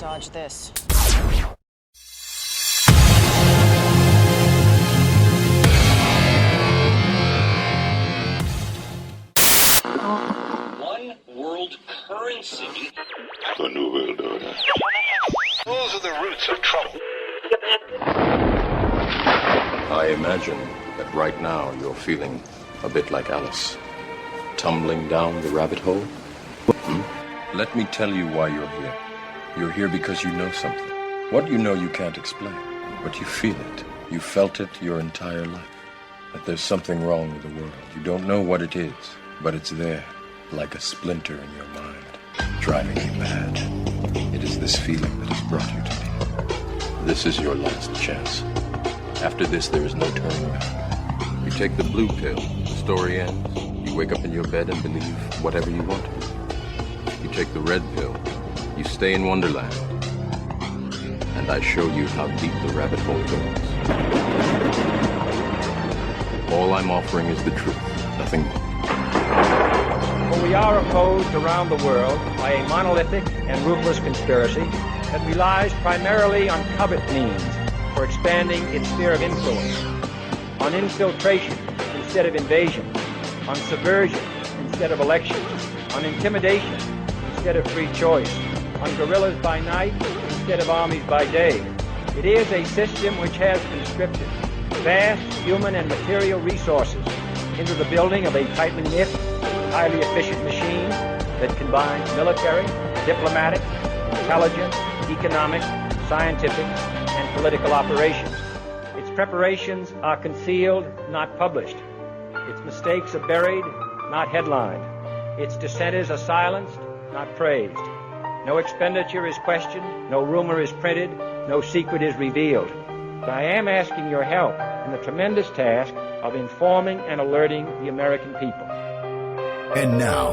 Dodge this. One world currency. The New World Order. Those are the roots of trouble. I imagine that right now you're feeling a bit like Alice, tumbling down the rabbit hole. Let me tell you why you're here. You're here because you know something. What you know you can't explain, but you feel it. You felt it your entire life. That there's something wrong with the world. You don't know what it is, but it's there, like a splinter in your mind, driving you mad. It is this feeling that has brought you to me. This is your last chance. After this, there is no turning back. You take the blue pill, the story ends. You wake up in your bed and believe whatever you want to. You take the red pill, you stay in Wonderland, and I show you how deep the rabbit hole goes. All I'm offering is the truth, nothing more. For we are opposed around the world by a monolithic and ruthless conspiracy that relies primarily on covert means for expanding its sphere of influence, on infiltration instead of invasion, on subversion instead of elections, on intimidation instead of free choice, on guerrillas by night instead of armies by day. It is a system which has conscripted vast human and material resources into the building of a tightly knit, highly efficient machine that combines military, diplomatic, intelligence, economic, scientific, and political operations. Its preparations are concealed, not published. Its mistakes are buried, not headlined. Its dissenters are silenced, not praised. No expenditure is questioned, no rumor is printed, no secret is revealed. But I am asking your help in the tremendous task of informing and alerting the American people. And now,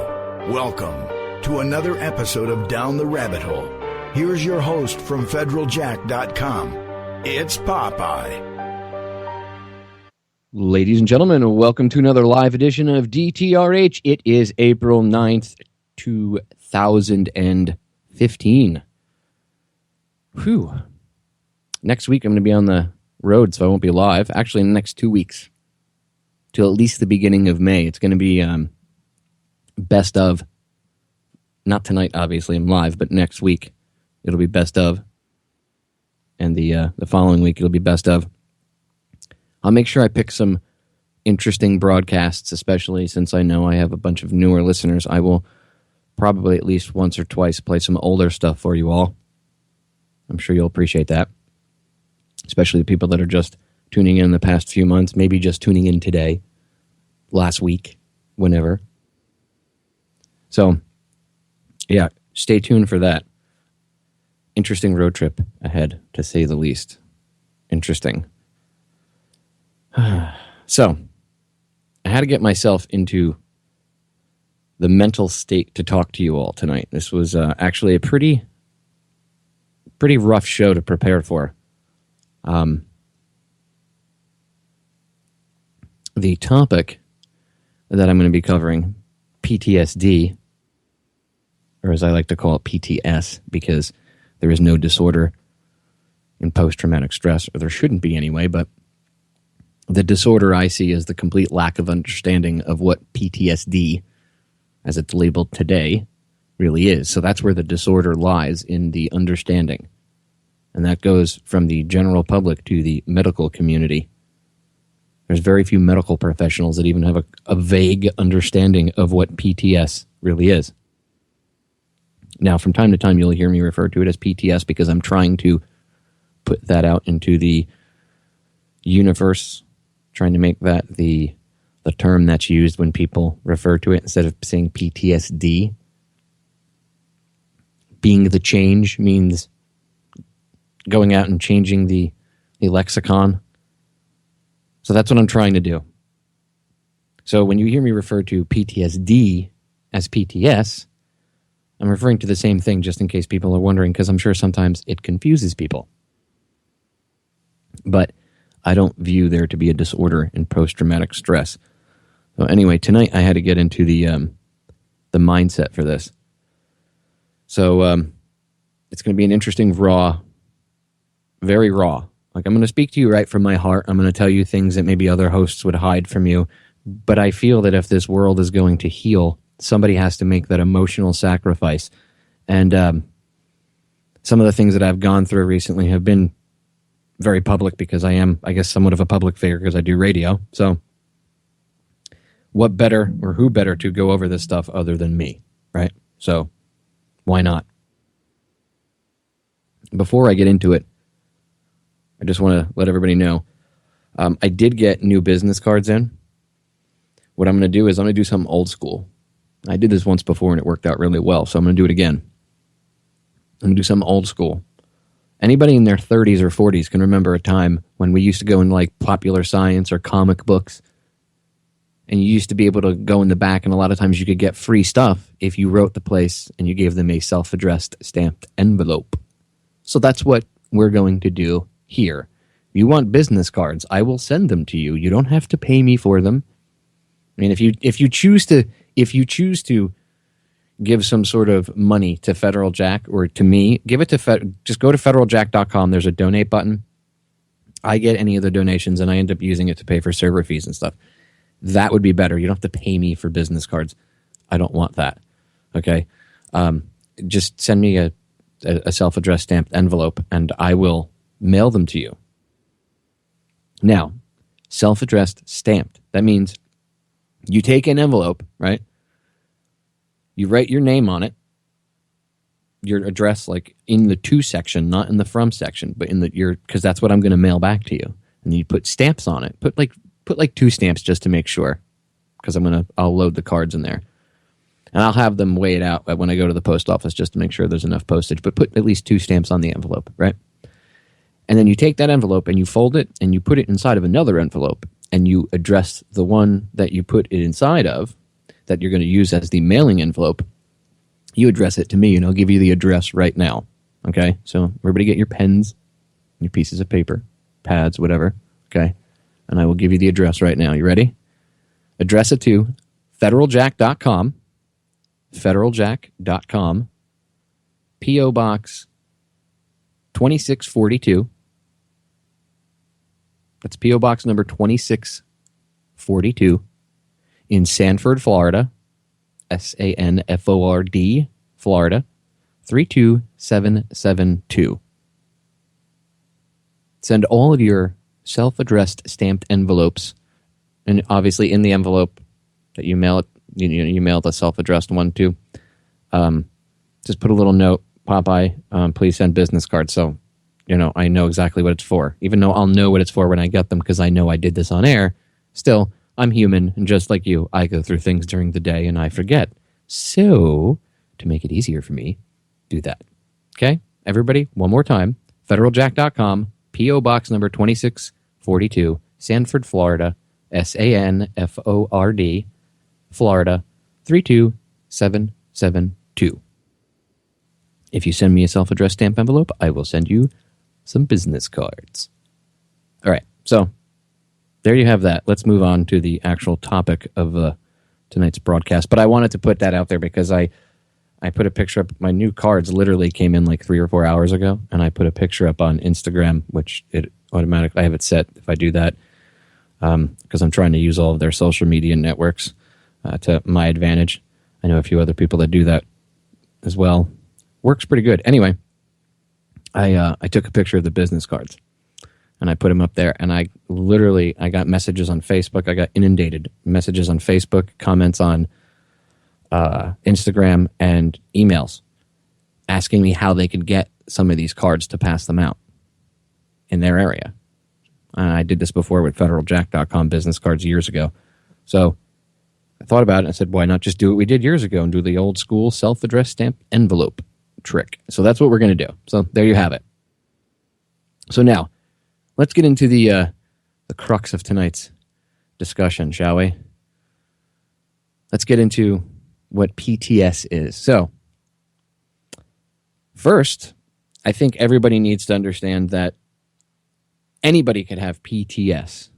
welcome to another episode of Down the Rabbit Hole. Here's your host from federaljack.com. It's Popeye. Ladies and gentlemen, welcome to another live edition of DTRH. It is April 9th, 2015. Whew. Next week I'm going to be on the road, so I won't be live. Actually, in the next 2 weeks, till at least the beginning of May. It's going to be best of. Not tonight, obviously, I'm live, but next week it'll be best of. And the following week it'll be best of. I'll make sure I pick some interesting broadcasts, especially since I know I have a bunch of newer listeners. I will probably at least once or twice play some older stuff for you all. I'm sure you'll appreciate that. Especially the people that are just tuning in the past few months, maybe just tuning in today, last week, whenever. So, yeah, stay tuned for that. Interesting road trip ahead, to say the least. Interesting. So, I had to get myself into the mental state to talk to you all tonight. This was actually a pretty rough show to prepare for. The topic that I'm going to be covering, PTSD, or as I like to call it, PTS, because there is no disorder in post-traumatic stress, or there shouldn't be anyway, but the disorder I see is the complete lack of understanding of what PTSD, as it's labeled today, really is. So that's where the disorder lies, in the understanding. And that goes from the general public to the medical community. There's very few medical professionals that even have a vague understanding of what PTS really is. Now, from time to time, you'll hear me refer to it as PTS because I'm trying to put that out into the universe, trying to make that the term that's used when people refer to it instead of saying PTSD. Being the change means going out and changing the lexicon. So that's what I'm trying to do. So when you hear me refer to PTSD as PTS, I'm referring to the same thing just in case people are wondering, because I'm sure sometimes it confuses people. But I don't view there to be a disorder in post-traumatic stress. So anyway, tonight I had to get into the mindset for this. So It's going to be an interesting, raw, very raw. Like, I'm going to speak to you right from my heart. I'm going to tell you things that maybe other hosts would hide from you. But I feel that if this world is going to heal, somebody has to make that emotional sacrifice. And some of the things that I've gone through recently have been very public because I am, I guess, somewhat of a public figure because I do radio. So what better or who better to go over this stuff other than me, right? So why not? Before I get into it, I just want to let everybody know, I did get new business cards in. What I'm going to do is I'm going to do something old school. I did this once before and it worked out really well, so I'm going to do it again. I'm going to do something old school. Anybody in their 30s or 40s can remember a time when we used to go in like Popular Science or comic books, and you used to be able to go in the back, and a lot of times you could get free stuff if you wrote the place and you gave them a self-addressed stamped envelope. So that's what we're going to do here. You want business cards, I will send them to you. You don't have to pay me for them. I mean, if you choose to give some sort of money to Federal Jack or to me, give it to just go to federaljack.com. There's a donate button. I get any of the donations and I end up using it to pay for server fees and stuff. That would be better. You don't have to pay me for business cards. I don't want that. Okay. Just send me a self-addressed stamped envelope and I will mail them to you. Now, self-addressed stamped. That means you take an envelope, right? You write your name on it, your address, like in the to section, not in the from section, but in because that's what I'm going to mail back to you. And you put stamps on it. Put like 2 stamps just to make sure, because I'll load the cards in there, and I'll have them weigh it out when I go to the post office just to make sure there's enough postage. But put at least 2 stamps on the envelope, right? And then you take that envelope and you fold it and you put it inside of another envelope and you address the one that you put it inside of, that you're going to use as the mailing envelope. You address it to me and I'll give you the address right now. Okay? So everybody get your pens, your pieces of paper, pads, whatever. Okay? And I will give you the address right now. You ready? Address it to federaljack.com, federaljack.com, P.O. Box 2642. That's P.O. Box number 2642 in Sanford, Florida, Sanford, Florida, 32772. Send all of your self-addressed stamped envelopes, and obviously in the envelope that you mail it, you mail the self-addressed one to. Just put a little note, Popeye, please send business cards. So, I know exactly what it's for. Even though I'll know what it's for when I get them because I know I did this on air, still, I'm human, and just like you, I go through things during the day and I forget. So, to make it easier for me, do that. Okay? Everybody, one more time. federaljack.com, P.O. Box number 2642, Sanford, Florida, Sanford, Florida, 32772. If you send me a self-addressed stamp envelope, I will send you some business cards. All right, so there you have that. Let's move on to the actual topic of tonight's broadcast. But I wanted to put that out there because I put a picture up. My new cards literally came in like 3 or 4 hours ago, and I put a picture up on Instagram, which it automatically, I have it set if I do that, because I'm trying to use all of their social media networks to my advantage. I know a few other people that do that as well. Works pretty good. Anyway, I took a picture of the business cards and I put them up there, and I got messages on Facebook. I got inundated messages on Facebook, comments on Instagram, and emails asking me how they could get some of these cards to pass them out in their area. I did this before with federaljack.com business cards years ago. So I thought about it and I said, why not just do what we did years ago and do the old school self-addressed stamp envelope trick? So that's what we're going to do. So there you have it. So now, let's get into the crux of tonight's discussion, shall we? Let's get into what PTS is. So, first, I think everybody needs to understand that anybody can have PTS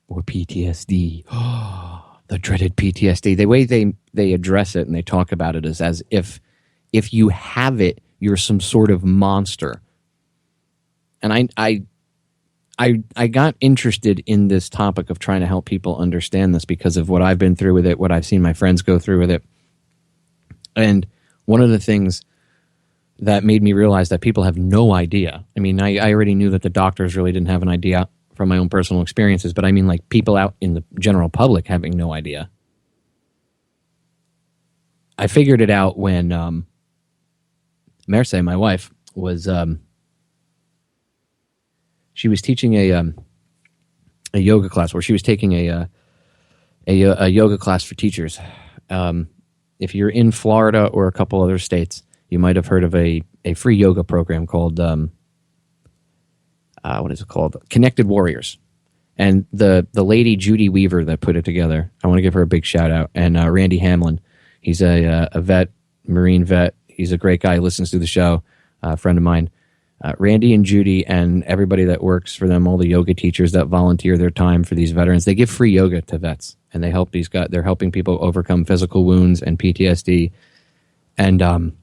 or PTSD. The dreaded PTSD. The way they address it and they talk about it is as if you have it, you're some sort of monster. And I got interested in this topic of trying to help people understand this because of what I've been through with it, what I've seen my friends go through with it. And one of the things that made me realize that people have no idea. I mean, I already knew that the doctors really didn't have an idea from my own personal experiences, but I mean like people out in the general public having no idea. I figured it out when Merce, my wife, was she was teaching a yoga class, where she was taking a yoga class for teachers. If you're in Florida or a couple other states, you might have heard of a free yoga program called what is it called? Connected Warriors. And the lady Judy Weaver that put it together, I want to give her a big shout out. And Randy Hamlin, he's a vet, Marine vet. He's a great guy. He listens to the show, a friend of mine. Randy and Judy and everybody that works for them, all the yoga teachers that volunteer their time for these veterans, they give free yoga to vets, and they help these guys. They're helping people overcome physical wounds and PTSD. And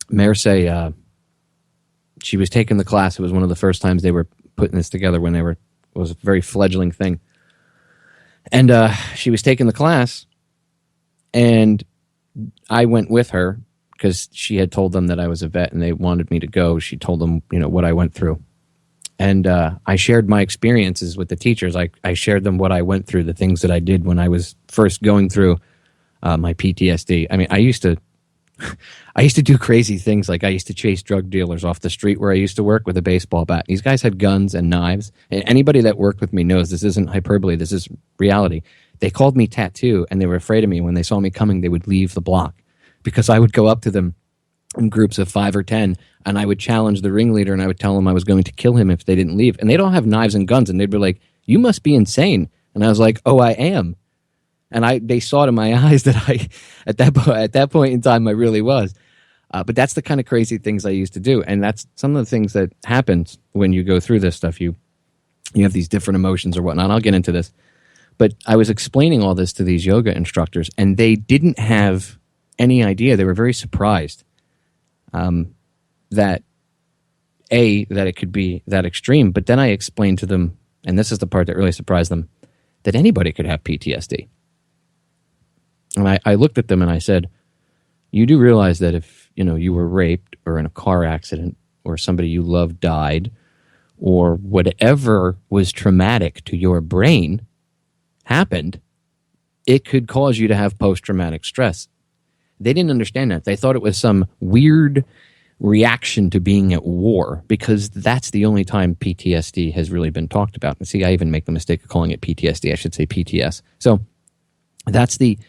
Merce, she was taking the class. It was one of the first times they were putting this together when it was a very fledgling thing. And she was taking the class, and I went with her because she had told them that I was a vet and they wanted me to go. She told them, what I went through. And I shared my experiences with the teachers. I shared them what I went through, the things that I did when I was first going through my PTSD. I mean, I used to do crazy things. Like I used to chase drug dealers off the street where I used to work with a baseball bat. These guys had guns and knives. And anybody that worked with me knows this isn't hyperbole. This is reality. They called me Tattoo, and they were afraid of me. When they saw me coming, they would leave the block, because I would go up to them in groups of 5 or 10, and I would challenge the ringleader, and I would tell them I was going to kill him if they didn't leave. And they'd all have knives and guns, and they'd be like, "You must be insane." And I was like, "Oh, I am." And they saw it in my eyes that at that point in time, I really was. But that's the kind of crazy things I used to do. And that's some of the things that happens when you go through this stuff. You have these different emotions or whatnot. I'll get into this. But I was explaining all this to these yoga instructors, and they didn't have any idea. They were very surprised that it could be that extreme. But then I explained to them, and this is the part that really surprised them, that anybody could have PTSD. And I looked at them and I said, you do realize that if you were raped or in a car accident or somebody you love died or whatever was traumatic to your brain happened, it could cause you to have post-traumatic stress. They didn't understand that. They thought it was some weird reaction to being at war, because that's the only time PTSD has really been talked about. And see, I even make the mistake of calling it PTSD. I should say PTS. So that's the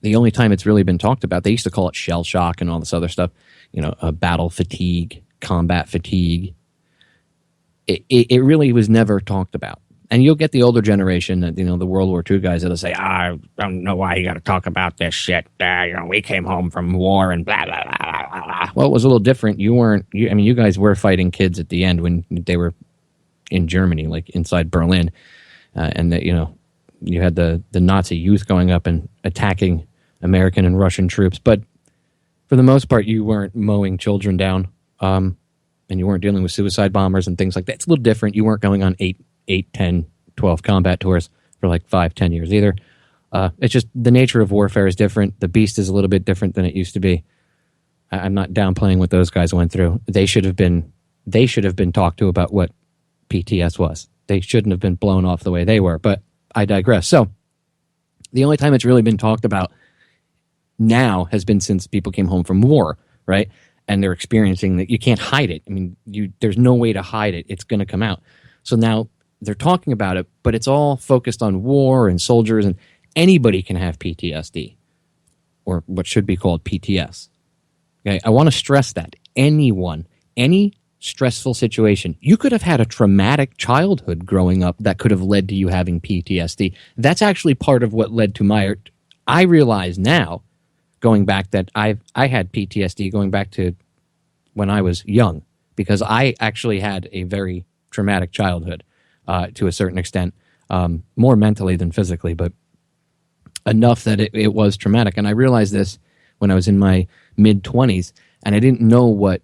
only time it's really been talked about. They used to call it shell shock and all this other stuff, battle fatigue, combat fatigue. It really was never talked about. And you'll get the older generation, that the World War II guys that'll say, I don't know why you got to talk about this shit. We came home from war and blah, blah, blah, blah, blah. Well, it was a little different. You guys were fighting kids at the end when they were in Germany, like inside Berlin. And that, you had the Nazi youth going up and attacking American and Russian troops. But for the most part, you weren't mowing children down. And you weren't dealing with suicide bombers and things like that. It's a little different. You weren't going on 8, 10, 12 combat tours for like 5, 10 years either. It's just the nature of warfare is different. The beast is a little bit different than it used to be. I'm not downplaying what those guys went through. They should have been talked to about what PTS was. They shouldn't have been blown off the way they were, but I digress. So the only time it's really been talked about now has been since people came home from war, right? And they're experiencing that. You can't hide it. I mean, there's no way to hide it. It's going to come out. So now they're talking about it, but it's all focused on war and soldiers, and anybody can have PTSD, or what should be called PTS. Okay, I want to stress that. Anyone, any stressful situation, you could have had a traumatic childhood growing up that could have led to you having PTSD. That's actually part of what led to I realize now, going back, that I had PTSD going back to when I was young, because I actually had a very traumatic childhood to a certain extent, more mentally than physically, but enough that it was traumatic. And I realized this when I was in my mid-20s, And I didn't know what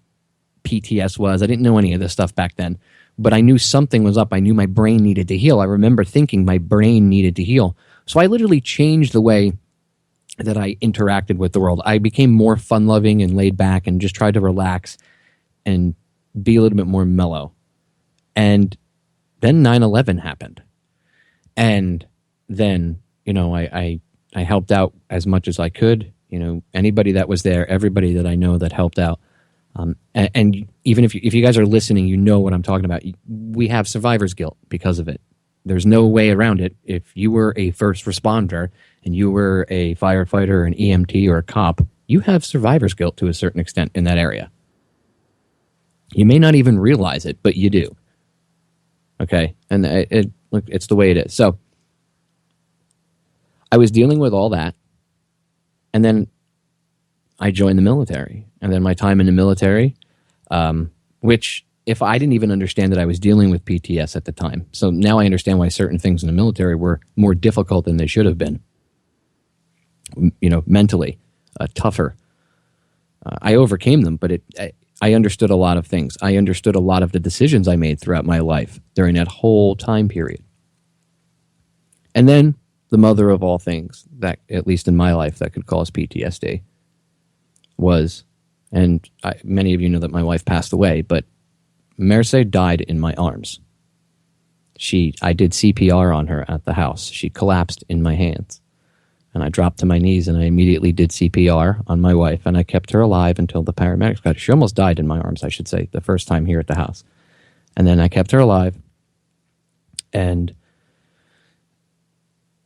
PTS was. I didn't know any of this stuff back then. But I knew something was up. I knew my brain needed to heal. I remember thinking my brain needed to heal. So I literally changed the way that I interacted with the world. I became more fun-loving and laid back and just tried to relax and be a little bit more mellow. And then 9/11 happened. And then, I helped out as much as I could. Anybody that was there, everybody that I know that helped out. And even if you guys are listening, you know what I'm talking about. We have survivor's guilt because of it. There's no way around it. If you were a first responder and you were a firefighter or an EMT or a cop, you have survivor's guilt to a certain extent in that area. You may not even realize it, but you do. Okay? And it's the way it is. So I was dealing with all that, and then I joined the military. And then my time in the military, which if I didn't even understand that I was dealing with PTS at the time. So now I understand why certain things in the military were more difficult than they should have been. Mentally, tougher. I overcame them, but I understood a lot of things. I understood a lot of the decisions I made throughout my life during that whole time period. And then the mother of all things, that at least in my life, that could cause PTSD was, and many of you know that my wife passed away, but Merce died in my arms. I did CPR on her at the house. She collapsed in my hands. And I dropped to my knees and I immediately did CPR on my wife, and I kept her alive until the paramedics got her. She almost died in my arms, I should say, the first time here at the house. And then I kept her alive, and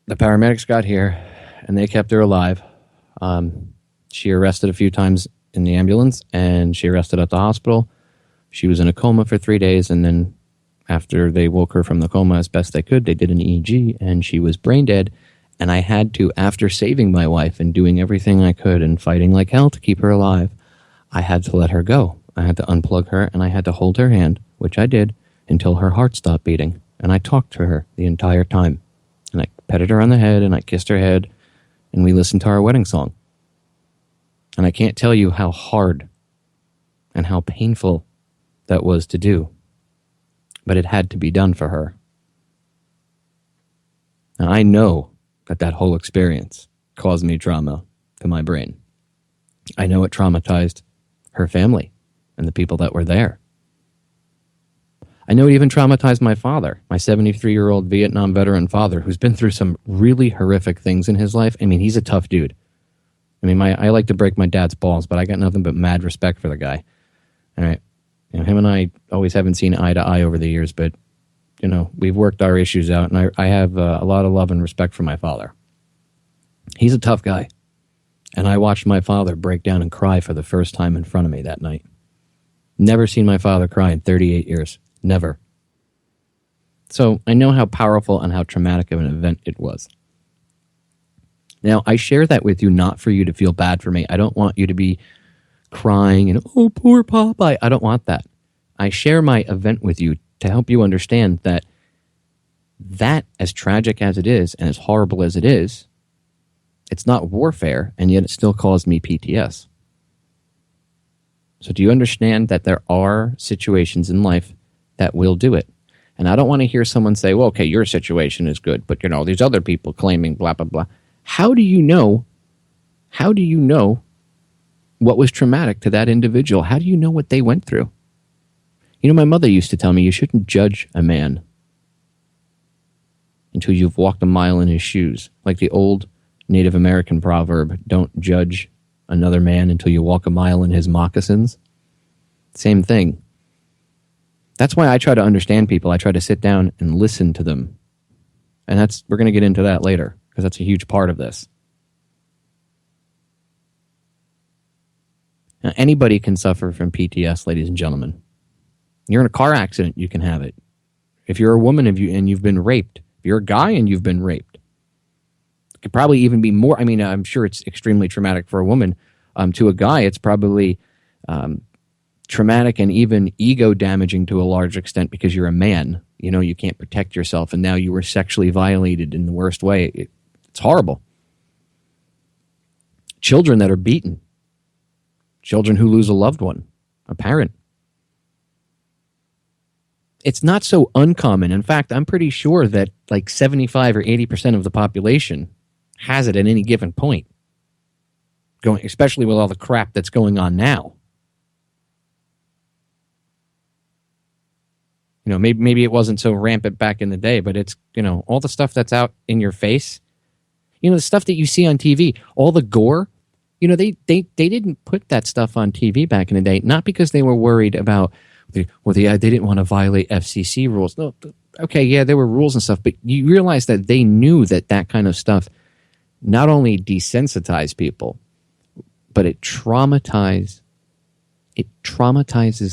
the paramedics got here and they kept her alive. She arrested a few times in the ambulance, and she arrested at the hospital. She was in a coma for 3 days, and then after they woke her from the coma as best they could, they did an EEG, and she was brain dead. And I had to, after saving my wife and doing everything I could and fighting like hell to keep her alive, I had to let her go. I had to unplug her, and I had to hold her hand, which I did, until her heart stopped beating. And I talked to her the entire time. And I petted her on the head, and I kissed her head, and we listened to our wedding song. And I can't tell you how hard and how painful that was to do. But it had to be done for her. And I know that whole experience caused me trauma to my brain. I know it traumatized her family and the people that were there. I know it even traumatized my father, my 73-year-old Vietnam veteran father, who's been through some really horrific things in his life. I mean, he's a tough dude. I mean, I like to break my dad's balls, but I got nothing but mad respect for the guy. All right. Him and I always haven't seen eye to eye over the years, but we've worked our issues out, and I have a lot of love and respect for my father. He's a tough guy, and I watched my father break down and cry for the first time in front of me that night. Never seen my father cry in 38 years. Never. So I know how powerful and how traumatic of an event it was. Now, I share that with you not for you to feel bad for me. I don't want you to be crying and, oh, poor Popeye. I don't want that. I share my event with you to help you understand that as tragic as it is and as horrible as it is, it's not warfare, and yet it still caused me PTS. So do you understand that there are situations in life that will do it? And I don't want to hear someone say, well, okay, your situation is good, but these other people claiming blah, blah, blah. How do you know what was traumatic to that individual? How do you know what they went through? My mother used to tell me you shouldn't judge a man until you've walked a mile in his shoes. Like the old Native American proverb, don't judge another man until you walk a mile in his moccasins. Same thing. That's why I try to understand people. I try to sit down and listen to them. And we're going to get into that later, because that's a huge part of this. Now, anybody can suffer from PTS, ladies and gentlemen. You're in a car accident, you can have it. If you're a woman and you've been raped, if you're a guy and you've been raped, it could probably even be more. I mean, I'm sure it's extremely traumatic for a woman. To a guy, it's probably traumatic and even ego damaging to a large extent, because you're a man. You can't protect yourself, and now you were sexually violated in the worst way. It's horrible. Children that are beaten. children who lose a loved one, a parent. It's not so uncommon. In fact, I'm pretty sure that like 75 or 80% of the population has it at any given point, going, especially with all the crap that's going on now. You know, maybe it wasn't so rampant back in the day, but it's, you know, all the stuff that's out in your face. You know, the stuff that you see on TV, all the gore. You know, they didn't put that stuff on TV back in the day, not because they were worried about, they didn't want to violate FCC rules. No, okay, yeah, there were rules and stuff, but you realize that they knew that that kind of stuff not only desensitized people, but it traumatizes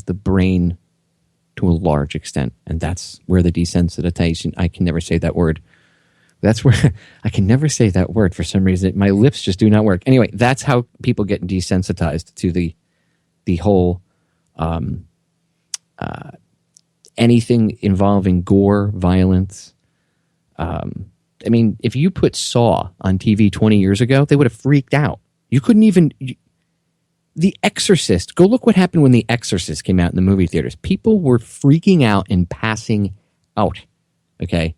the brain to a large extent, and that's where the desensitization, I can never say that word. That's where I can never say that word for some reason. My lips just do not work. Anyway, that's how people get desensitized to the whole anything involving gore, violence. I mean, if you put Saw on TV 20 years ago, they would have freaked out. You couldn't even... The Exorcist. Go look what happened when The Exorcist came out in the movie theaters. People were freaking out and passing out. Okay?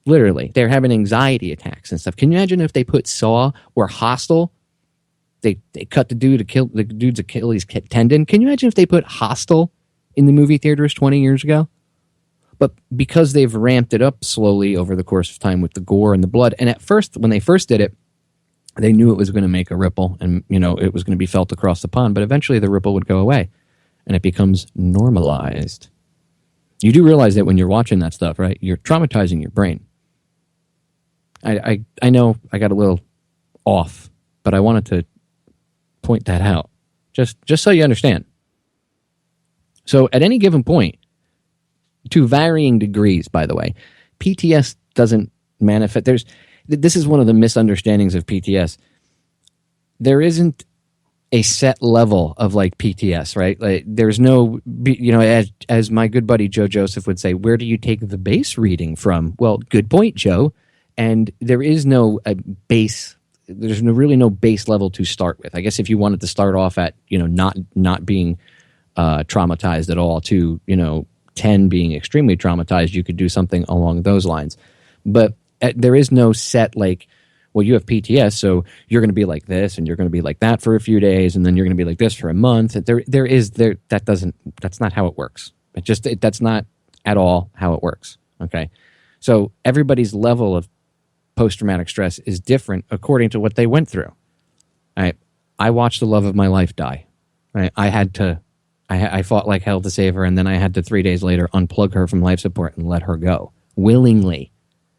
Literally. They're having anxiety attacks and stuff. Can you imagine if they put Saw or Hostel? They cut the dude's Achilles tendon. Can you imagine if they put Hostel in the movie theaters 20 years ago? But because they've ramped it up slowly over the course of time with the gore and the blood, and at first, when they first did it, they knew it was going to make a ripple, and you know it was going to be felt across the pond. But eventually, the ripple would go away, and it becomes normalized. You do realize that when you're watching that stuff, right? You're traumatizing your brain. I know I got a little off, but I wanted to point that out, just so you understand. So, at any given point, to varying degrees, by the way, PTS doesn't manifest. This is one of the misunderstandings of PTS. There isn't a set level of like PTS, right? Like there's no, you know, as my good buddy Joe Joseph would say, where do you take the base reading from? Well, good point, Joe. And there is no base. There's really no base level to start with. I guess if you wanted to start off at, you know, not being traumatized at all to, you know, 10 being extremely traumatized, you could do something along those lines. But there is no set like, well, you have PTS, so you're going to be like this, and you're going to be like that for a few days, and then you're going to be like this for a month. That's not how it works. That's not at all how it works. Okay, so everybody's level of post-traumatic stress is different according to what they went through. Right? I watched the love of my life die. Right? I fought like hell to save her, and then I had to 3 days later unplug her from life support and let her go willingly.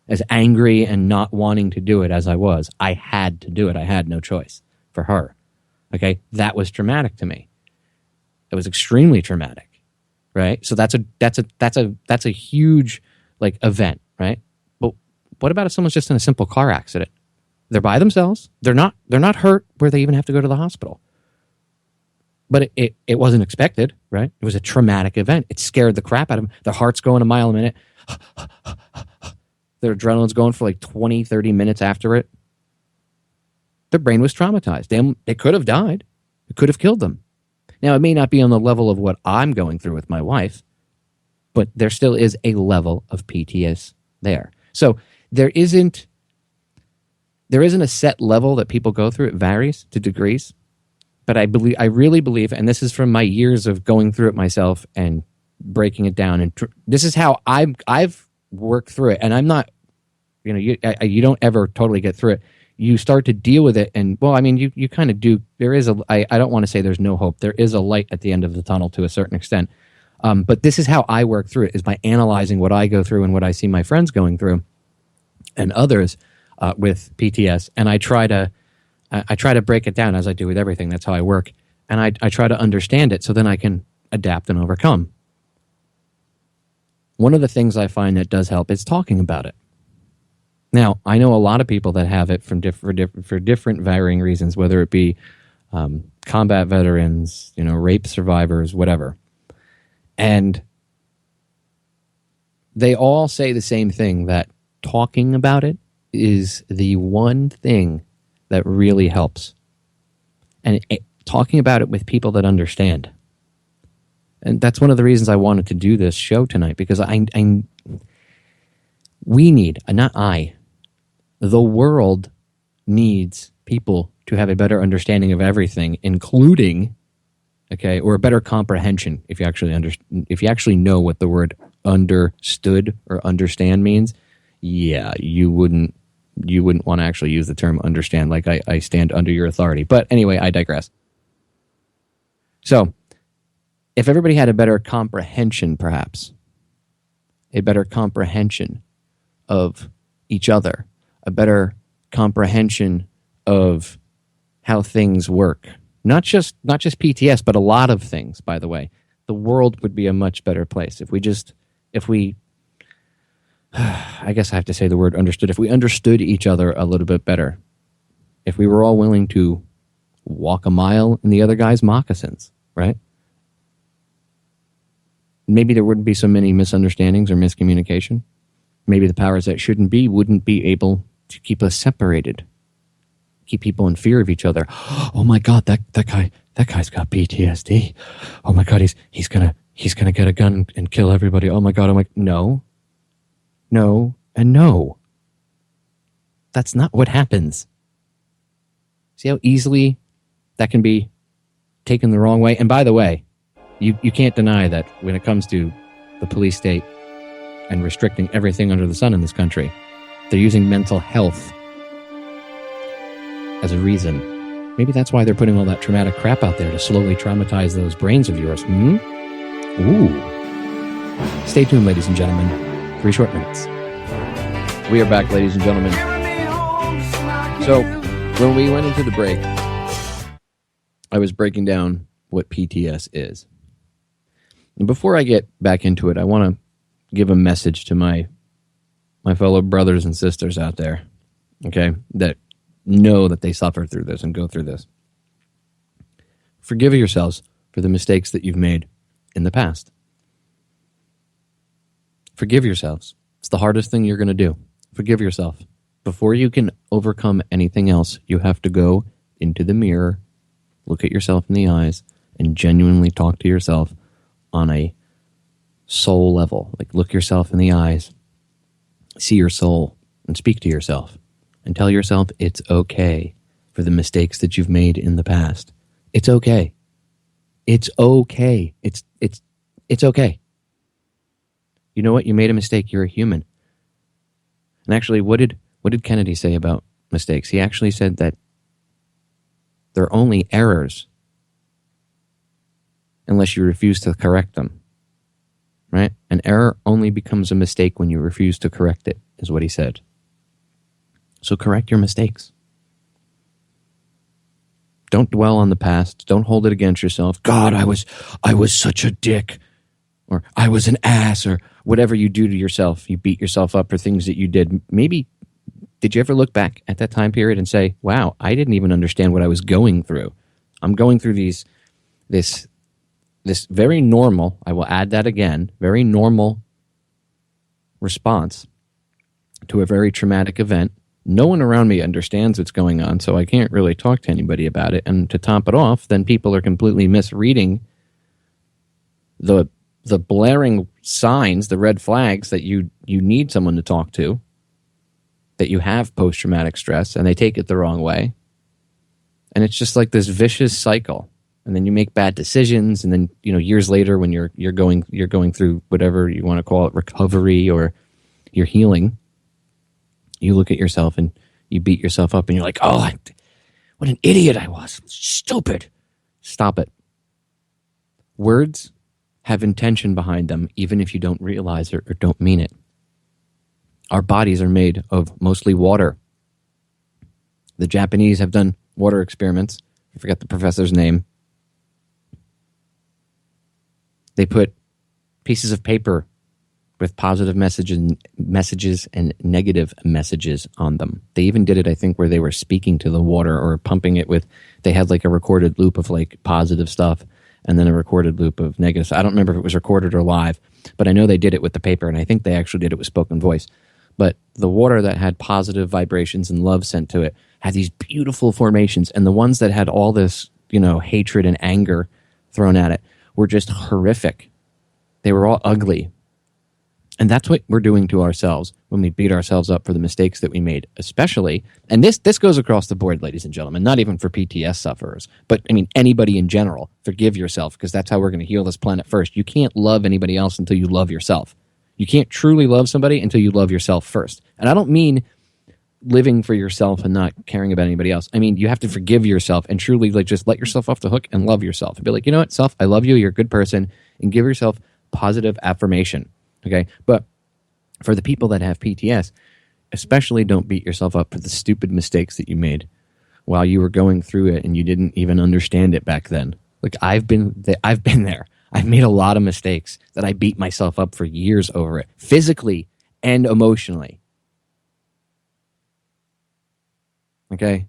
As angry and not wanting to do it as I was, I had to do it. I had no choice for her. Okay, that was traumatic to me. It was extremely traumatic, right? So that's a huge like event, right? But what about if someone's just in a simple car accident? They're by themselves. They're not hurt where they even have to go to the hospital. But it wasn't expected, right? It was a traumatic event. It scared the crap out of them. Their heart's going a mile a minute. Their adrenaline's going for like 20, 30 minutes after it. Their brain was traumatized. They could have died. It could have killed them. Now, it may not be on the level of what I'm going through with my wife, but there still is a level of PTS there. So there isn't a set level that people go through. It varies to degrees. But I really believe, and this is from my years of going through it myself and breaking it down, and this is how I've worked through it. And I'm not, you know, you don't ever totally get through it. You start to deal with it, and well, I mean, you kind of do. There is I don't want to say there's no hope. There is a light at the end of the tunnel to a certain extent. But this is how I work through it, is by analyzing what I go through and what I see my friends going through and others with PTS. And I try to break it down as I do with everything. That's how I work. And I try to understand it so then I can adapt and overcome. One of the things I find that does help is talking about it. Now, I know a lot of people that have it for different varying reasons, whether it be combat veterans, you know, rape survivors, whatever. And they all say the same thing, that talking about it is the one thing that really helps. And talking about it with people that understand. And that's one of the reasons I wanted to do this show tonight, because we need, not I, the world needs people to have a better understanding of everything, including, okay, or a better comprehension. If you actually know what the word understood or understand means, yeah, you wouldn't want to actually use the term understand, like I stand under your authority. But anyway, I digress. So, if everybody had a better comprehension, perhaps, a better comprehension of each other, a better comprehension of how things work, not just PTS, but a lot of things, by the way, the world would be a much better place if we I guess I have to say the word understood, if we understood each other a little bit better, if we were all willing to walk a mile in the other guy's moccasins, right? Maybe there wouldn't be so many misunderstandings or miscommunication. Maybe the powers that shouldn't be wouldn't be able to keep us separated, keep people in fear of each other. Oh my God, that guy's got PTSD. Oh my God, he's gonna get a gun and kill everybody. Oh my God, I'm like, no, and no. That's not what happens. See how easily that can be taken the wrong way? And by the way, you can't deny that when it comes to the police state and restricting everything under the sun in this country, they're using mental health as a reason. Maybe that's why they're putting all that traumatic crap out there, to slowly traumatize those brains of yours. Ooh. Stay tuned, ladies and gentlemen. 3 short minutes. We are back, ladies and gentlemen. So, when we went into the break, I was breaking down what PTS is. And before I get back into it, I want to give a message to my fellow brothers and sisters out there, okay, that know that they suffer through this and go through this. Forgive yourselves for the mistakes that you've made in the past. Forgive yourselves. It's the hardest thing you're going to do. Forgive yourself. Before you can overcome anything else, you have to go into the mirror, look at yourself in the eyes, and genuinely talk to yourself on a soul level. Like, look yourself in the eyes, see your soul, and speak to yourself. And tell yourself it's okay for the mistakes that you've made in the past. It's okay. It's okay. It's okay. You know what? You made a mistake. You're a human. And actually, what did Kennedy say about mistakes? He actually said that they're only errors unless you refuse to correct them. Right? An error only becomes a mistake when you refuse to correct it, is what he said. So correct your mistakes. Don't dwell on the past. Don't hold it against yourself. God, I was such a dick. Or I was an ass. Or whatever you do to yourself. You beat yourself up for things that you did. Maybe, did you ever look back at that time period and say, wow, I didn't even understand what I was going through. I'm going through this very normal, I will add that again, very normal response to a very traumatic event. No one around me understands what's going on, so I can't really talk to anybody about it. And to top it off, then people are completely misreading the blaring signs, the red flags that you need someone to talk to, that you have post-traumatic stress, and they take it the wrong way. And it's just like this vicious cycle. And then you make bad decisions, and then, years later when you're going through whatever you want to call it, recovery or you're healing, you look at yourself and you beat yourself up and you're like, oh, what an idiot I was. Stupid. Stop it. Words have intention behind them, even if you don't realize it or don't mean it. Our bodies are made of mostly water. The Japanese have done water experiments. I forget the professor's name. They put pieces of paper with positive messages and negative messages on them. They even did it, I think, where they were speaking to the water or pumping it with, they had like a recorded loop of like positive stuff and then a recorded loop of negative. I don't remember if it was recorded or live, but I know they did it with the paper, and I think they actually did it with spoken voice. But the water that had positive vibrations and love sent to it had these beautiful formations, and the ones that had all this, hatred and anger thrown at it were just horrific. They were all ugly. And that's what we're doing to ourselves when we beat ourselves up for the mistakes that we made, especially, and this goes across the board, ladies and gentlemen, not even for PTS sufferers, but I mean, anybody in general. Forgive yourself, because that's how we're going to heal this planet first. You can't love anybody else until you love yourself. You can't truly love somebody until you love yourself first. And I don't mean living for yourself and not caring about anybody else. I mean, you have to forgive yourself and truly just let yourself off the hook and love yourself. And be like, you know what, self, I love you, you're a good person, and give yourself positive affirmation. Okay, but for the people that have PTS, especially don't beat yourself up for the stupid mistakes that you made while you were going through it and you didn't even understand it back then. Like I've been there. I've made a lot of mistakes that I beat myself up for years over it, physically and emotionally. Okay,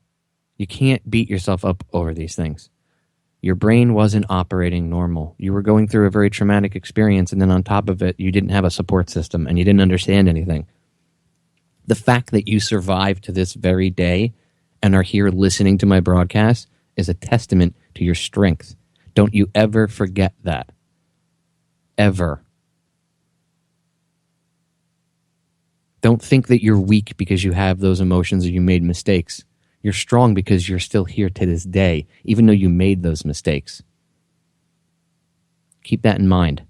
you can't beat yourself up over these things. Your brain wasn't operating normal. You were going through a very traumatic experience, and then on top of it, you didn't have a support system, and you didn't understand anything. The fact that you survived to this very day and are here listening to my broadcast is a testament to your strength. Don't you ever forget that. Ever. Don't think that you're weak because you have those emotions or you made mistakes. You're strong because you're still here to this day, even though you made those mistakes. Keep that in mind.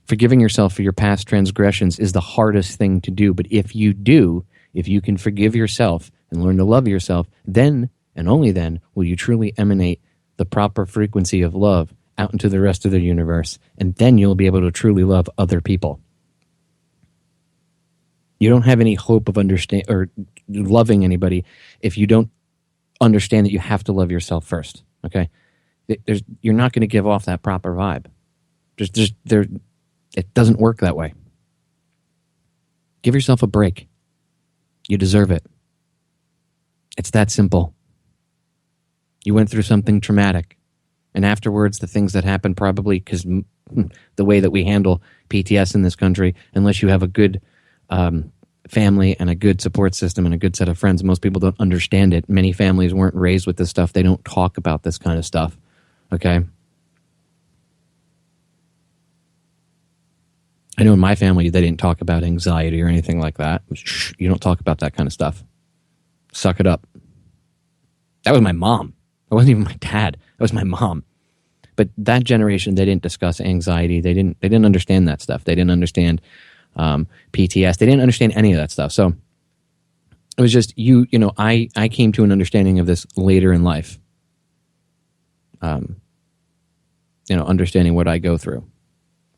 Forgiving yourself for your past transgressions is the hardest thing to do, but if you can forgive yourself and learn to love yourself, then, and only then, will you truly emanate the proper frequency of love out into the rest of the universe, and then you'll be able to truly love other people. You don't have any hope of understand or loving anybody if you don't understand that you have to love yourself first. Okay, you're not going to give off that proper vibe. It doesn't work that way. Give yourself a break. You deserve it. It's that simple. You went through something traumatic, and afterwards, the things that happen probably because the way that we handle PTS in this country, unless you have a good family and a good support system and a good set of friends. Most people don't understand it. Many families weren't raised with this stuff. They don't talk about this kind of stuff. Okay? I know in my family, they didn't talk about anxiety or anything like that. Shh, you don't talk about that kind of stuff. Suck it up. That was my mom. It wasn't even my dad. That was my mom. But that generation, they didn't discuss anxiety. They didn't understand that stuff. They didn't understand PTS. They didn't understand any of that stuff. So it was just I came to an understanding of this later in life. Understanding what I go through.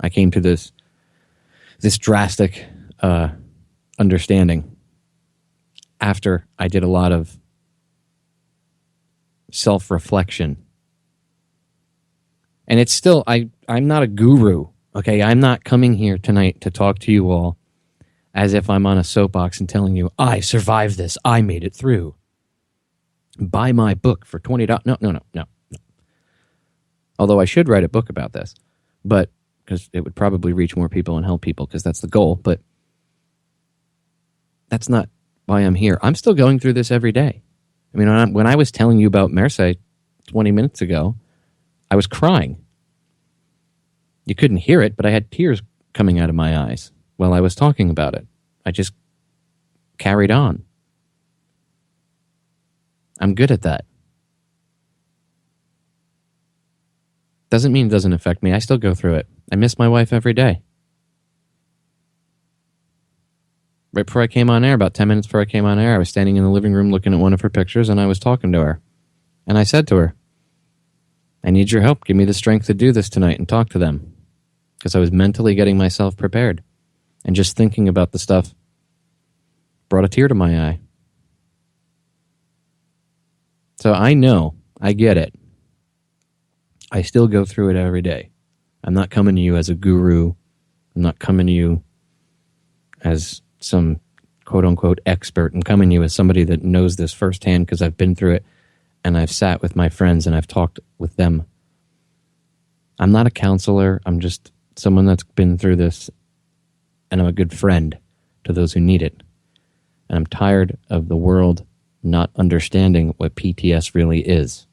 I came to this drastic understanding after I did a lot of self-reflection. And it's still, I'm not a guru. Okay, I'm not coming here tonight to talk to you all as if I'm on a soapbox and telling you, I survived this, I made it through. Buy my book for $20. No. Although I should write a book about this, but because it would probably reach more people and help people because that's the goal, but that's not why I'm here. I'm still going through this every day. I mean, when I was telling you about Marseille 20 minutes ago, I was crying. You couldn't hear it, but I had tears coming out of my eyes while I was talking about it. I just carried on. I'm good at that. Doesn't mean it doesn't affect me. I still go through it. I miss my wife every day. Right before I came on air, about 10 minutes before I came on air, I was standing in the living room looking at one of her pictures, and I was talking to her. And I said to her, I need your help. Give me the strength to do this tonight and talk to them. Because I was mentally getting myself prepared. And just thinking about the stuff brought a tear to my eye. So I know, I get it. I still go through it every day. I'm not coming to you as a guru. I'm not coming to you as some quote-unquote expert. I'm coming to you as somebody that knows this firsthand because I've been through it and I've sat with my friends and I've talked with them. I'm not a counselor. I'm just someone that's been through this, and I'm a good friend to those who need it. And I'm tired of the world not understanding what PTS really is.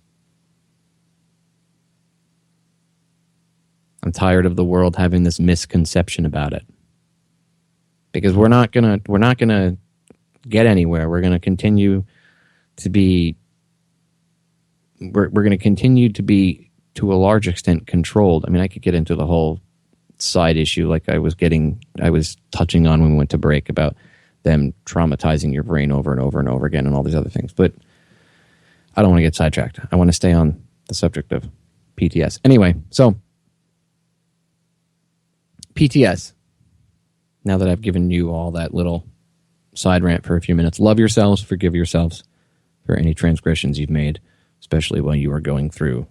I'm tired of the world having this misconception about it. Because we're not gonna get anywhere. We're gonna continue to be we're gonna continue to be to a large extent controlled. I mean, I could get into the whole side issue like I was touching on when we went to break about them traumatizing your brain over and over and over again and all these other things. But I don't want to get sidetracked. I want to stay on the subject of PTS. Anyway, so PTS. Now that I've given you all that little side rant for a few minutes, love yourselves, forgive yourselves for any transgressions you've made, especially while you are going through,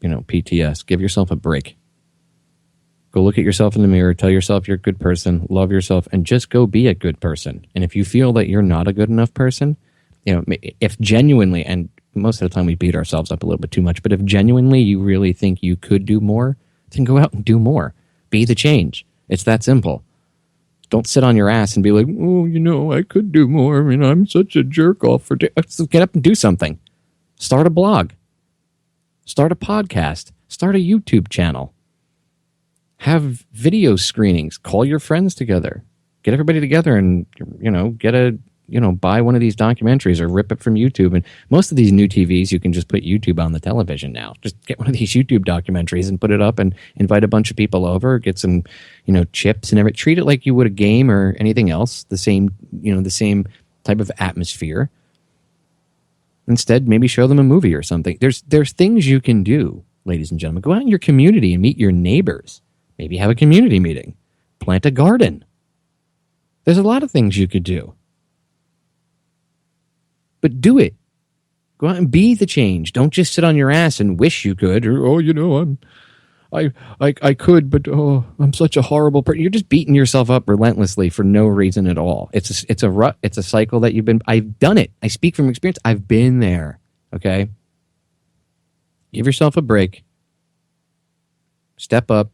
PTS. Give yourself a break. Go look at yourself in the mirror, tell yourself you're a good person, love yourself, and just go be a good person. And if you feel that you're not a good enough person, if genuinely, and most of the time we beat ourselves up a little bit too much, but if genuinely you really think you could do more, then go out and do more. Be the change. It's that simple. Don't sit on your ass and be like, oh, I could do more. I mean, I'm such a jerk off for... Get up and do something. Start a blog. Start a podcast. Start a YouTube channel. Have video screenings. Call your friends together. Get everybody together and, buy one of these documentaries or rip it from YouTube. And most of these new TVs, you can just put YouTube on the television now. Just get one of these YouTube documentaries and put it up and invite a bunch of people over. Get some, chips and everything. Treat it like you would a game or anything else. The same type of atmosphere. Instead, maybe show them a movie or something. There's things you can do, ladies and gentlemen. Go out in your community and meet your neighbors. Maybe have a community meeting. Plant a garden. There's a lot of things you could do. But do it. Go out and be the change. Don't just sit on your ass and wish you could. Or, I could, but I'm such a horrible person. You're just beating yourself up relentlessly for no reason at all. It's a rut. It's a cycle that I've done it. I speak from experience. I've been there. Okay? Give yourself a break. Step up.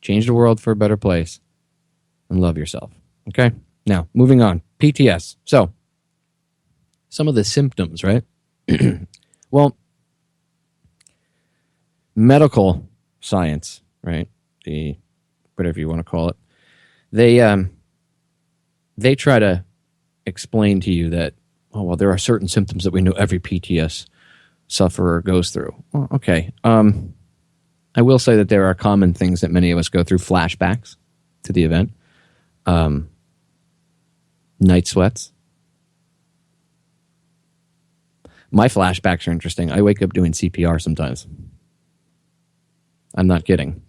Change the world for a better place. And love yourself. Okay? Now, moving on. PTS. So, some of the symptoms, right? Well, medical science, right? The whatever you want to call it. They try to explain to you that, there are certain symptoms that we know every PTS sufferer goes through. Well, okay. I will say that there are common things that many of us go through. Flashbacks to the event. Night sweats. My flashbacks are interesting. I wake up doing CPR sometimes. I'm not kidding.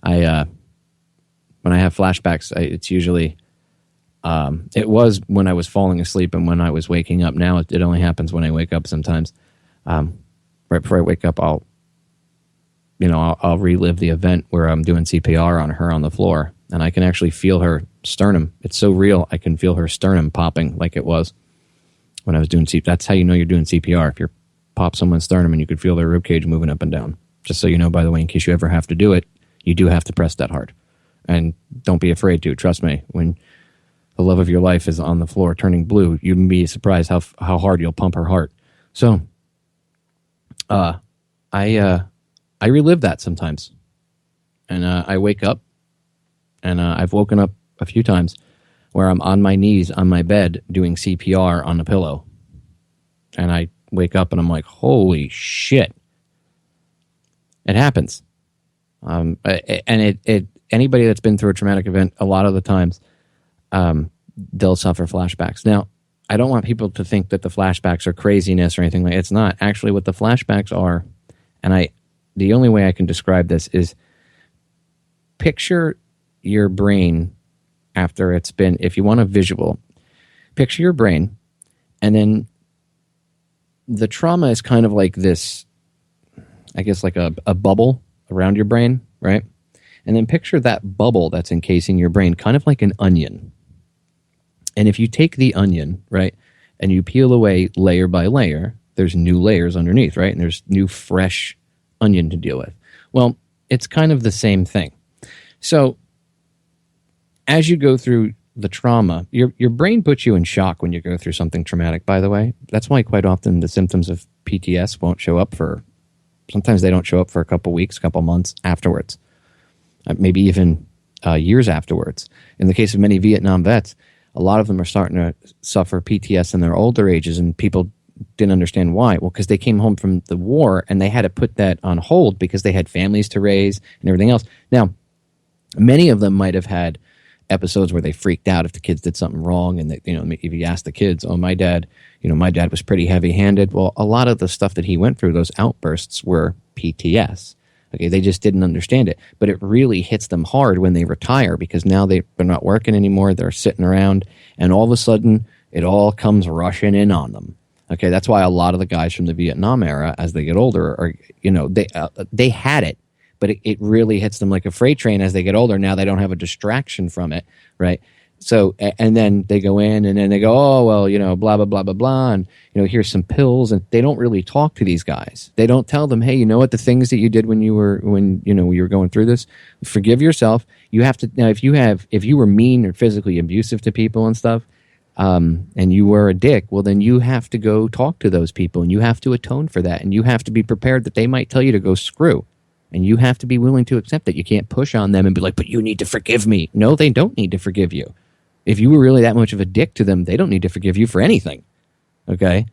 When I have flashbacks, it's usually... it was when I was falling asleep and when I was waking up. Now it only happens when I wake up sometimes. Right before I wake up, I'll relive the event where I'm doing CPR on her on the floor, and I can actually feel her sternum. It's so real, I can feel her sternum popping like it was when I was doing CPR. That's how you know you're doing CPR. If you pop someone's sternum and you could feel their ribcage moving up and down. Just so you know, by the way, in case you ever have to do it, you do have to press that hard. And don't be afraid to. Trust me, when the love of your life is on the floor turning blue, you'd be surprised how hard you'll pump her heart. So, I relive that sometimes. And I wake up, and I've woken up a few times where I'm on my knees on my bed doing CPR on a pillow. And I wake up and I'm like, holy shit. It happens. And anybody that's been through a traumatic event, a lot of the times, they'll suffer flashbacks. Now, I don't want people to think that the flashbacks are craziness or anything like that. It's not. Actually, what the flashbacks are, and the only way I can describe this is picture your brain after it's been, if you want a visual, picture your brain, and then the trauma is kind of like this, I guess like a bubble around your brain, right? And then picture that bubble that's encasing your brain kind of like an onion. And if you take the onion, right, and you peel away layer by layer, there's new layers underneath, right? And there's new fresh onion to deal with. Well, it's kind of the same thing. So as you go through the trauma, your brain puts you in shock when you go through something traumatic, by the way. That's why quite often the symptoms of PTS won't show up sometimes they don't show up for a couple weeks, couple months afterwards, maybe even years afterwards. In the case of many Vietnam vets, a lot of them are starting to suffer PTS in their older ages, and people didn't understand why. Well, because they came home from the war and they had to put that on hold because they had families to raise and everything else. Now, many of them might have had episodes where they freaked out if the kids did something wrong, and if you ask the kids, "Oh, my dad was pretty heavy-handed." Well, a lot of the stuff that he went through, those outbursts, were PTS. Okay, they just didn't understand it, but it really hits them hard when they retire because now they're not working anymore. They're sitting around, and all of a sudden, it all comes rushing in on them. Okay, that's why a lot of the guys from the Vietnam era, as they get older, are they had it, but it really hits them like a freight train as they get older. Now they don't have a distraction from it, right? So, and then they go in and then they go, oh, well, blah, blah, blah, blah, blah. And, here's some pills. And they don't really talk to these guys. They don't tell them, hey, you know what, the things that you did when you were going through this, forgive yourself. You have to, now, if you were mean or physically abusive to people and stuff, and you were a dick, well, then you have to go talk to those people and you have to atone for that. And you have to be prepared that they might tell you to go screw. And you have to be willing to accept that. You can't push on them and be like, but you need to forgive me. No, they don't need to forgive you. If you were really that much of a dick to them, they don't need to forgive you for anything. Okay?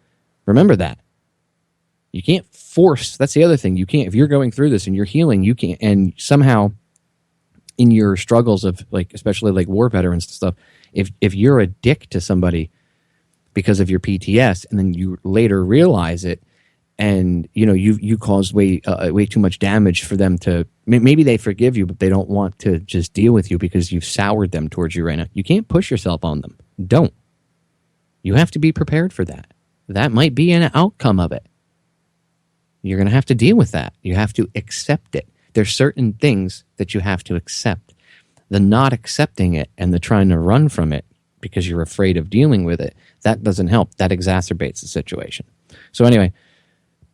Remember that. You can't force. That's the other thing. You can't, if you're going through this and you're healing, you can't, and somehow in your struggles of especially war veterans and stuff, if you're a dick to somebody because of your PTS and then you later realize it, and you caused way too much damage for them to, maybe they forgive you, but they don't want to just deal with you because you've soured them towards you right now. You can't push yourself on them. Don't. You have to be prepared for that. That might be an outcome of it. You're going to have to deal with that. You have to accept it. There's certain things that you have to accept. The not accepting it and the trying to run from it because you're afraid of dealing with it, that doesn't help. That exacerbates the situation. So anyway,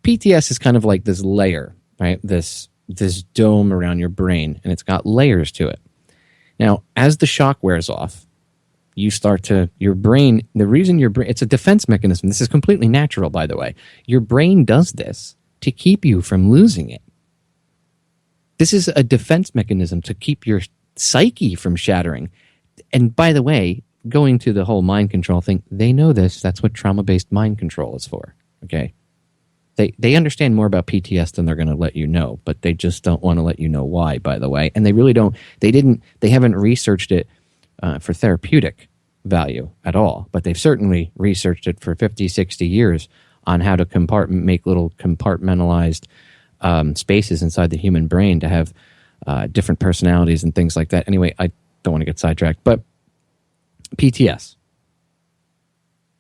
PTS is kind of like this layer, right? This dome around your brain, and it's got layers to it. Now, as the shock wears off, your brain, it's a defense mechanism. This is completely natural, by the way. Your brain does this to keep you from losing it. This is a defense mechanism to keep your psyche from shattering. And by the way, going to the whole mind control thing, they know this. That's what trauma-based mind control is for, okay? They understand more about PTS than they're going to let you know, but they just don't want to let you know why, by the way. And they really don't, they haven't researched it for therapeutic value at all, but they've certainly researched it for 50, 60 years on how to make little compartmentalized spaces inside the human brain to have different personalities and things like that. Anyway, I don't want to get sidetracked, but PTS,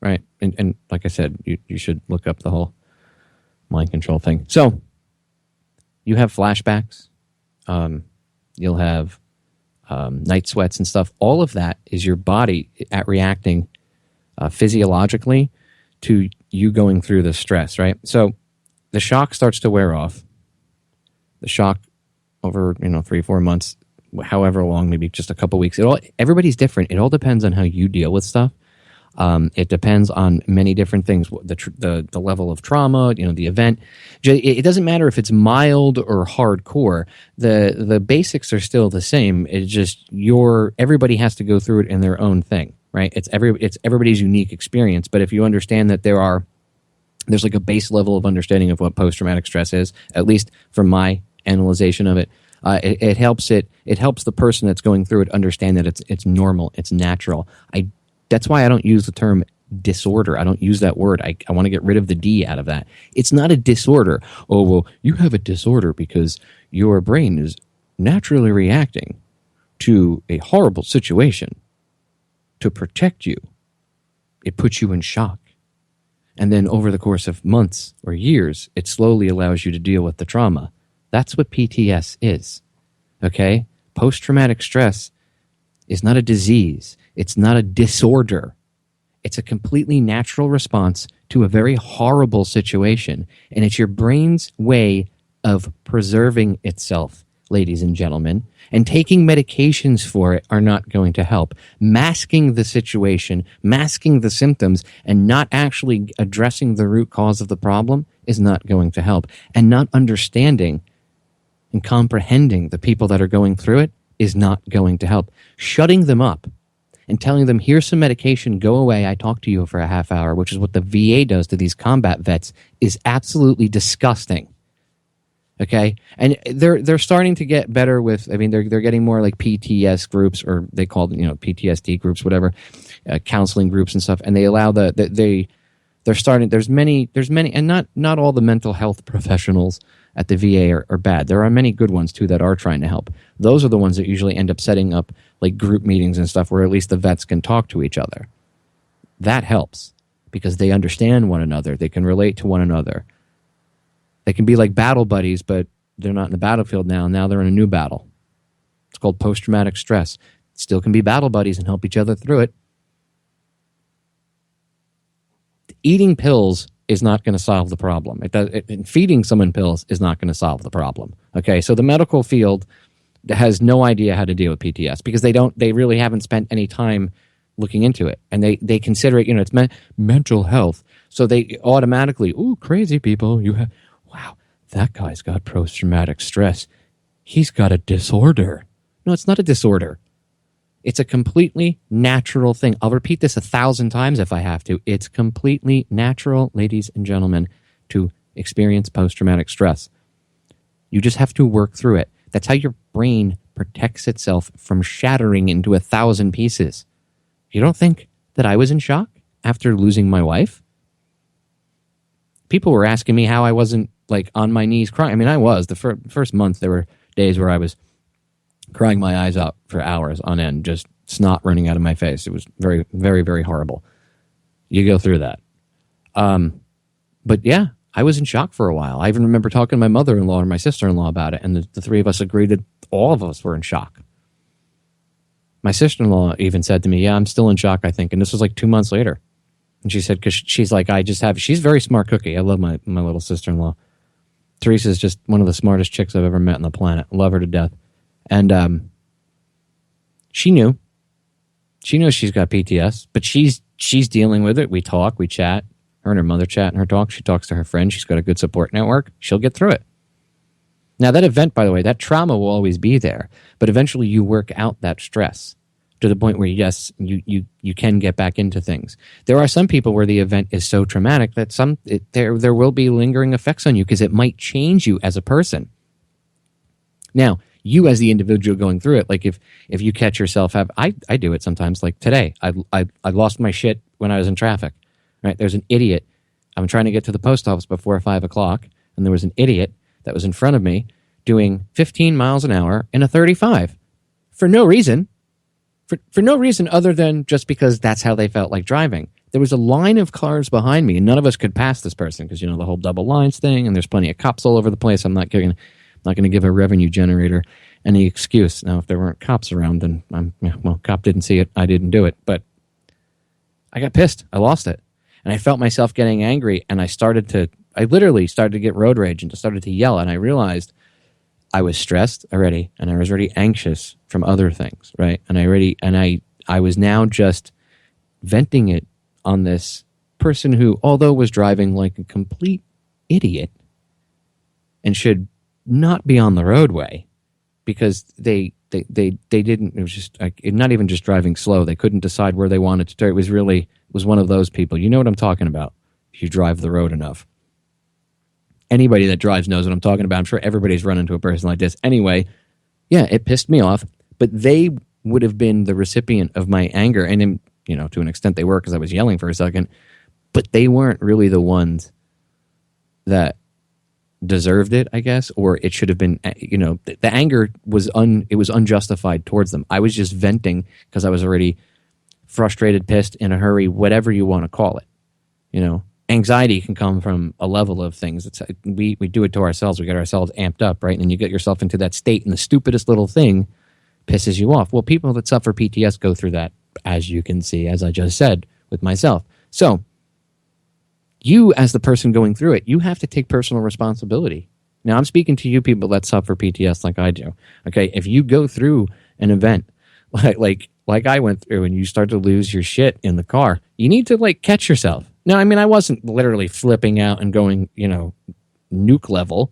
right? And like I said, you should look up the whole mind control thing. So you have flashbacks, you'll have night sweats and stuff. All of that is your body reacting physiologically to you going through the stress, right? So the shock starts to wear off. The shock over 3-4 months, however long, maybe just a couple weeks. Everybody's different. It all depends on how you deal with stuff. It depends on many different things, the level of trauma, the event. It doesn't matter if it's mild or hardcore. The basics are still the same. It's just everybody has to go through it in their own thing, right? It's everybody's unique experience. But if you understand that there's like a base level of understanding of what post-traumatic stress is, at least from my analyzation of it, it helps the person that's going through it understand that it's normal, it's natural. That's why I don't use the term disorder. I don't use that word. I want to get rid of the D out of that. It's not a disorder. Oh, well, you have a disorder because your brain is naturally reacting to a horrible situation to protect you. It puts you in shock. And then over the course of months or years, it slowly allows you to deal with the trauma. That's what PTS is. Okay? Post-traumatic stress is not a disease. It's not a disorder. It's a completely natural response to a very horrible situation. And it's your brain's way of preserving itself, ladies and gentlemen, and taking medications for it are not going to help. Masking the situation, masking the symptoms, and not actually addressing the root cause of the problem is not going to help. And not understanding and comprehending the people that are going through it is not going to help. Shutting them up and telling them, here's some medication, go away, I talked to you for a half hour, which is what the VA does to these combat vets, is absolutely disgusting. Okay? And they're starting to get better with, I mean, they're getting more like PTS groups, or they call them, PTSD groups, whatever, counseling groups and stuff, and they allow they're starting, there's many, and not all the mental health professionals at the VA are bad. There are many good ones too that are trying to help. Those are the ones that usually end up setting up like group meetings and stuff where at least the vets can talk to each other. That helps because they understand one another. They can relate to one another. They can be like battle buddies, but they're not in the battlefield now. Now they're in a new battle. It's called post-traumatic stress. Still can be battle buddies and help each other through it. Eating pills is not going to solve the problem. Feeding someone pills is not going to solve the problem. Okay, so the medical field has no idea how to deal with PTS because they really haven't spent any time looking into it, and they consider it, it's mental health. So they automatically, ooh, crazy people, wow, that guy's got post-traumatic stress. He's got a disorder. No, it's not a disorder. It's a completely natural thing. I'll repeat this 1,000 times if I have to. It's completely natural, ladies and gentlemen, to experience post-traumatic stress. You just have to work through it. That's how your brain protects itself from shattering into 1,000 pieces. You don't think that I was in shock after losing my wife? People were asking me how I wasn't like on my knees crying. I mean, I was. The first month, there were days where I was crying my eyes out for hours on end, just snot running out of my face. It was very, very, very horrible. You go through that. But yeah, I was in shock for a while. I even remember talking to my mother-in-law and my sister-in-law about it, and the three of us agreed that all of us were in shock. My sister-in-law even said to me, yeah, I'm still in shock, I think. And this was like 2 months later. And she said, because she's like, she's a very smart cookie. I love my little sister-in-law. Teresa's just one of the smartest chicks I've ever met on the planet. Love her to death. And she knew. She knows she's got PTS, but she's dealing with it. We talk, we chat. Her and her mother chat and her talk. She talks to her friends. She's got a good support network. She'll get through it. Now, that event, by the way, that trauma will always be there, but eventually you work out that stress to the point where, yes, you can get back into things. There are some people where the event is so traumatic that there will be lingering effects on you because it might change you as a person. Now, you as the individual going through it, like if you catch yourself, I do it sometimes. Like today, I lost my shit when I was in traffic. Right? There's an idiot. I'm trying to get to the post office before 5 o'clock, and there was an idiot that was in front of me doing 15 miles an hour in a 35 for no reason. For no reason other than just because that's how they felt like driving. There was a line of cars behind me, and none of us could pass this person because, the whole double lines thing, and there's plenty of cops all over the place. I'm not going to give a revenue generator any excuse. Now, if there weren't cops around, then cop didn't see it. I didn't do it. But I got pissed. I lost it. And I felt myself getting angry, and I literally started to get road rage and just started to yell, and I realized I was stressed already, and I was already anxious from other things, right? And I was now just venting it on this person who, although was driving like a complete idiot and should not be on the roadway because they didn't, it was just like, not even just driving slow. They couldn't decide where they wanted to turn. It was one of those people. You know what I'm talking about if you drive the road enough. Anybody that drives knows what I'm talking about. I'm sure everybody's run into a person like this. Anyway, yeah, it pissed me off, but they would have been the recipient of my anger. And, to an extent they were because I was yelling for a second, but they weren't really the ones that deserved it, I guess, or it should have been, the anger was unjustified towards them. I was just venting because I was already frustrated, pissed, in a hurry, whatever you want to call it. Anxiety can come from a level of things. We do it to ourselves. We get ourselves amped up, right? And you get yourself into that state, and the stupidest little thing pisses you off. Well, people that suffer PTS go through that, as you can see, as I just said, with myself. So, you, as the person going through it, you have to take personal responsibility. Now, I'm speaking to you people that suffer PTSD like I do. Okay, if you go through an event like I went through and you start to lose your shit in the car, you need to like catch yourself. Now, I mean, I wasn't literally flipping out and going, nuke level,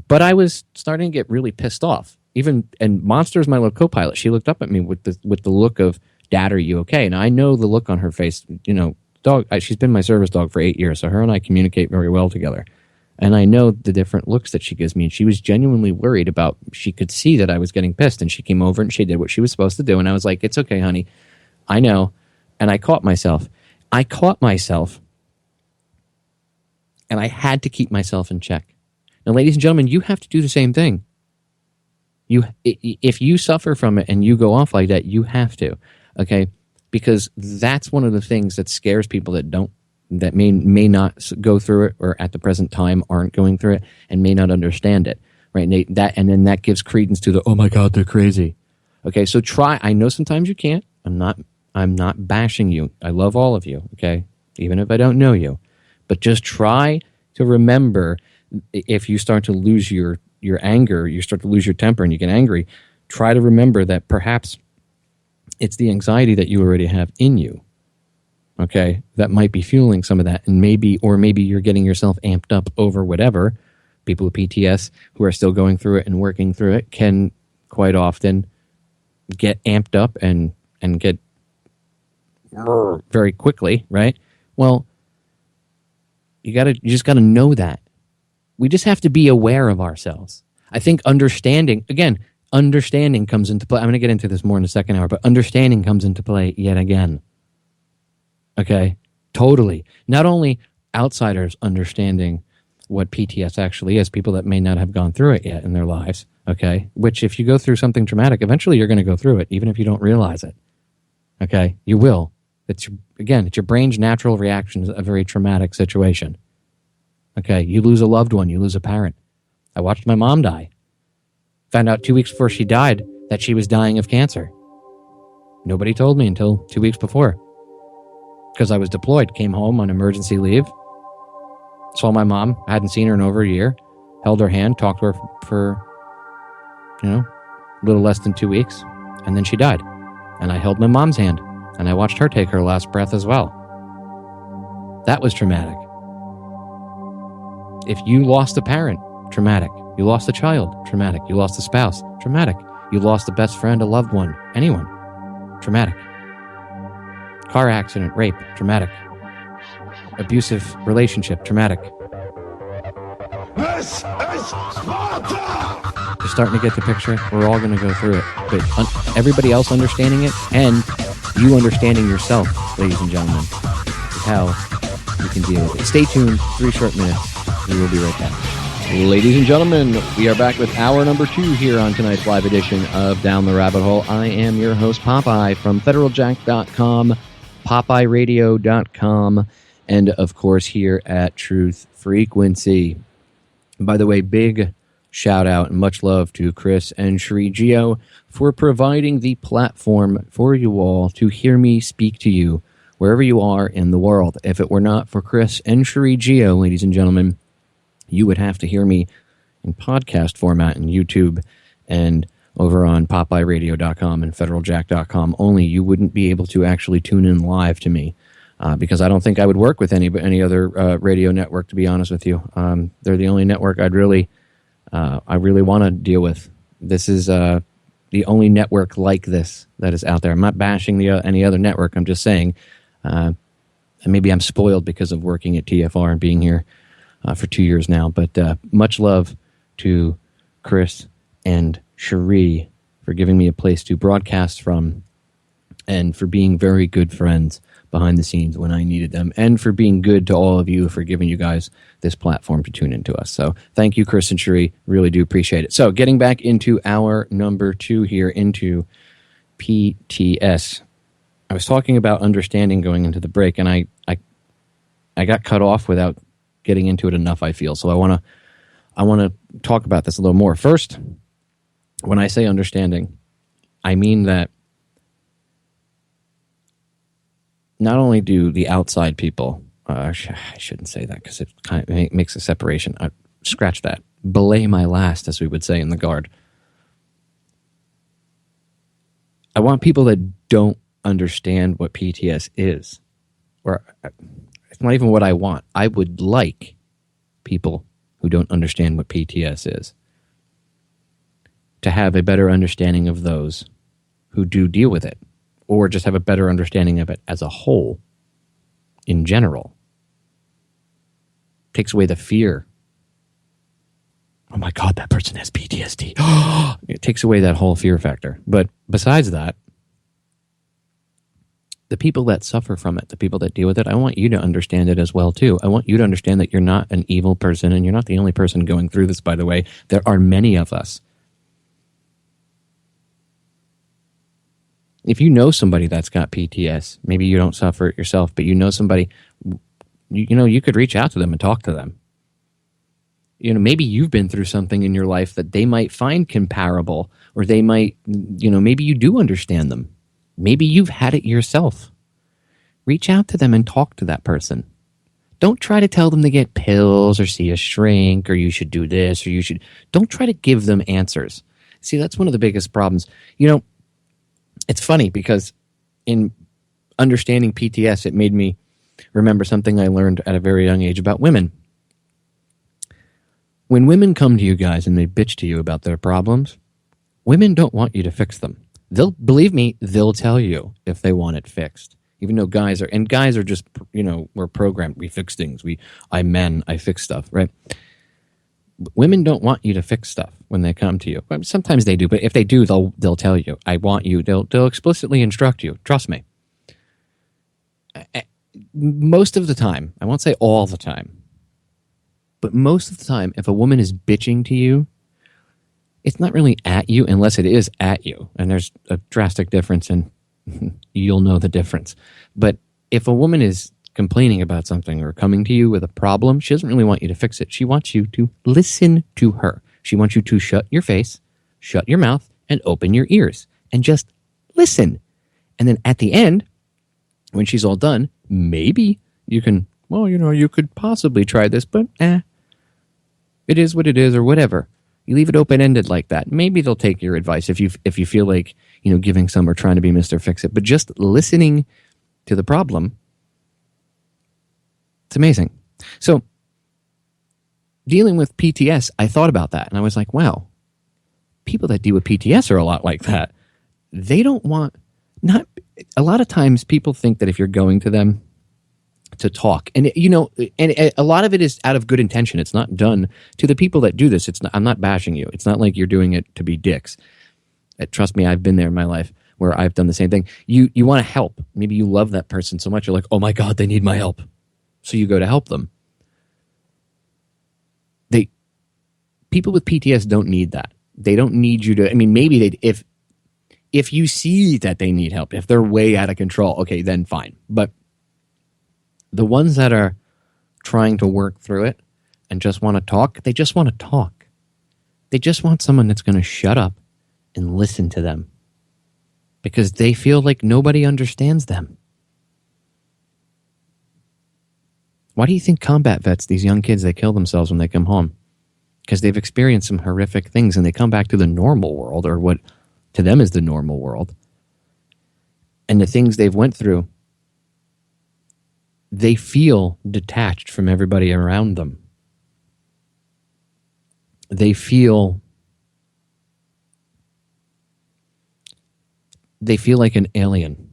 but I was starting to get really pissed off. And Monster's my little co-pilot. She looked up at me with the look of, "Dad, are you okay?" And I know the look on her face. Dog. She's been my service dog for 8 years, so her and I communicate very well together. And I know the different looks that she gives me. And she was genuinely worried about. She could see that I was getting pissed, and she came over and she did what she was supposed to do. And I was like, "It's okay, honey. I know." And I caught myself. And I had to keep myself in check. Now, ladies and gentlemen, you have to do the same thing. If you suffer from it and you go off like that, you have to, okay? Because that's one of the things that scares people that may not go through it, or at the present time aren't going through it and may not understand it, right? And then that gives credence to the, "Oh my God, they're crazy." Okay, so try. I know sometimes you can't. I'm not bashing you. I love all of you, okay? Even if I don't know you. But just try to remember, if you start to lose your anger, you start to lose your temper and you get angry, try to remember that perhaps it's the anxiety that you already have in you, okay, that might be fueling some of that. And maybe you're getting yourself amped up over whatever. People with PTS who are still going through it and working through it can quite often get amped up and get very quickly, right? Well, you just got to know that. We just have to be aware of ourselves. I think understanding comes into play. I'm going to get into this more in the second hour, but understanding comes into play yet again. Okay? Totally. Not only outsiders understanding what PTS actually is, people that may not have gone through it yet in their lives, okay? Which, if you go through something traumatic, eventually you're going to go through it, even if you don't realize it. Okay? You will. It's your brain's natural reaction to a very traumatic situation. Okay, you lose a loved one, you lose a parent. I watched my mom die. Found out 2 weeks before she died that she was dying of cancer. Nobody told me until 2 weeks before. Because I was deployed, came home on emergency leave, saw my mom, I hadn't seen her in over a year, held her hand, talked to her for a little less than 2 weeks, and then she died. And I held my mom's hand, and I watched her take her last breath as well. That was traumatic. If you lost a parent, traumatic. You lost a child, traumatic. You lost a spouse, traumatic. You lost a best friend, a loved one, anyone, traumatic. Car accident, rape, traumatic. Abusive relationship, traumatic. This is Sparta! You're starting to get the picture. We're all going to go through it. But everybody else understanding it, and you understanding yourself, ladies and gentlemen, is how you can deal with it. Stay tuned. 3 short minutes. We will be right back. Ladies and gentlemen, we are back with hour number 2 here on tonight's live edition of Down the Rabbit Hole. I am your host, Popeye, from federaljack.com, popeyeradio.com, and, of course, here at Truth Frequency. By the way, big shout out and much love to Chris and Sheree Gio for providing the platform for you all to hear me speak to you wherever you are in the world. If it were not for Chris and Sheree Gio, ladies and gentlemen, you would have to hear me in podcast format in YouTube and over on popeyeradio.com and federaljack.com only. You wouldn't be able to actually tune in live to me because I don't think I would work with any other radio network, to be honest with you. They're the only network I really want to deal with. This is the only network like this that is out there. I'm not bashing any other network. I'm just saying maybe I'm spoiled because of working at TFR and being here for 2 years now, but much love to Chris and Cherie for giving me a place to broadcast from, and for being very good friends behind the scenes when I needed them, and for being good to all of you for giving you guys this platform to tune into us. So thank you, Chris and Cherie. Really do appreciate it. So getting back into hour number 2 here, into PTS. I was talking about understanding going into the break, and I got cut off without getting into it enough, I feel. So I want to talk about this a little more. First, when I say understanding, I mean that not only do the outside people, I shouldn't say that because it kind of makes a separation. Scratch that. belay my last, as we would say in the Guard. I want people that don't understand what PTS is. Or it's not even what I want. I would like people who don't understand what PTS is to have a better understanding of those who do deal with it, or just have a better understanding of it as a whole, in general. Takes away the fear. Oh my God, that person has PTSD. It takes away that whole fear factor. But besides that, the people that suffer from it, the people that deal with it, I want you to understand it as well, too. I want you to understand that you're not an evil person, and you're not the only person going through this, by the way. There are many of us. If you know somebody that's got PTS, maybe you don't suffer it yourself, but you know somebody, you could reach out to them and talk to them. Maybe you've been through something in your life that they might find comparable, or they might, maybe you do understand them. Maybe you've had it yourself. Reach out to them and talk to that person. Don't try to tell them to get pills or see a shrink or you should do this or you should... Don't try to give them answers. See, that's one of the biggest problems. It's funny because in understanding PTS, it made me remember something I learned at a very young age about women. When women come to you guys and they bitch to you about their problems, women don't want you to fix them. Believe me, they'll tell you if they want it fixed. Even though guys are just, we're programmed. We fix things. I fix stuff, right? But women don't want you to fix stuff when they come to you. Sometimes they do, but if they do, they'll tell you, I want you. They'll explicitly instruct you. Trust me. Most of the time, I won't say all the time, but most of the time, if a woman is bitching to you, it's not really at you unless it is at you. And there's a drastic difference, and you'll know the difference. But if a woman is complaining about something or coming to you with a problem, she doesn't really want you to fix it. She wants you to listen to her. She wants you to shut your face, shut your mouth, and open your ears, and just listen. And then at the end, when she's all done, maybe you can, you could possibly try this, but it is what it is, or whatever. You leave it open-ended like that. Maybe they'll take your advice if you feel like, giving some or trying to be Mr. Fix-It. But just listening to the problem, it's amazing. So, dealing with PTS, I thought about that, and I was like, wow, people that deal with PTS are a lot like that. They don't want... A lot of times people think that if you're going to them to talk, and a lot of it is out of good intention. It's not done to the people that do this. I'm not bashing you. It's not like you're doing it to be dicks. Trust me, I've been there in my life where I've done the same thing. You want to help. Maybe you love that person so much. You're like, oh my God, they need my help. So you go to help them. People with PTS don't need that. They don't need you to, maybe if you see that they need help, if they're way out of control, okay, then fine. But the ones that are trying to work through it and just want to talk, they just want to talk. They just want someone that's going to shut up and listen to them because they feel like nobody understands them. Why do you think combat vets, these young kids, they kill themselves when they come home? Because they've experienced some horrific things and they come back to the normal world, or what to them is the normal world. And the things they've went through, they feel detached from everybody around them. They feel like an alien.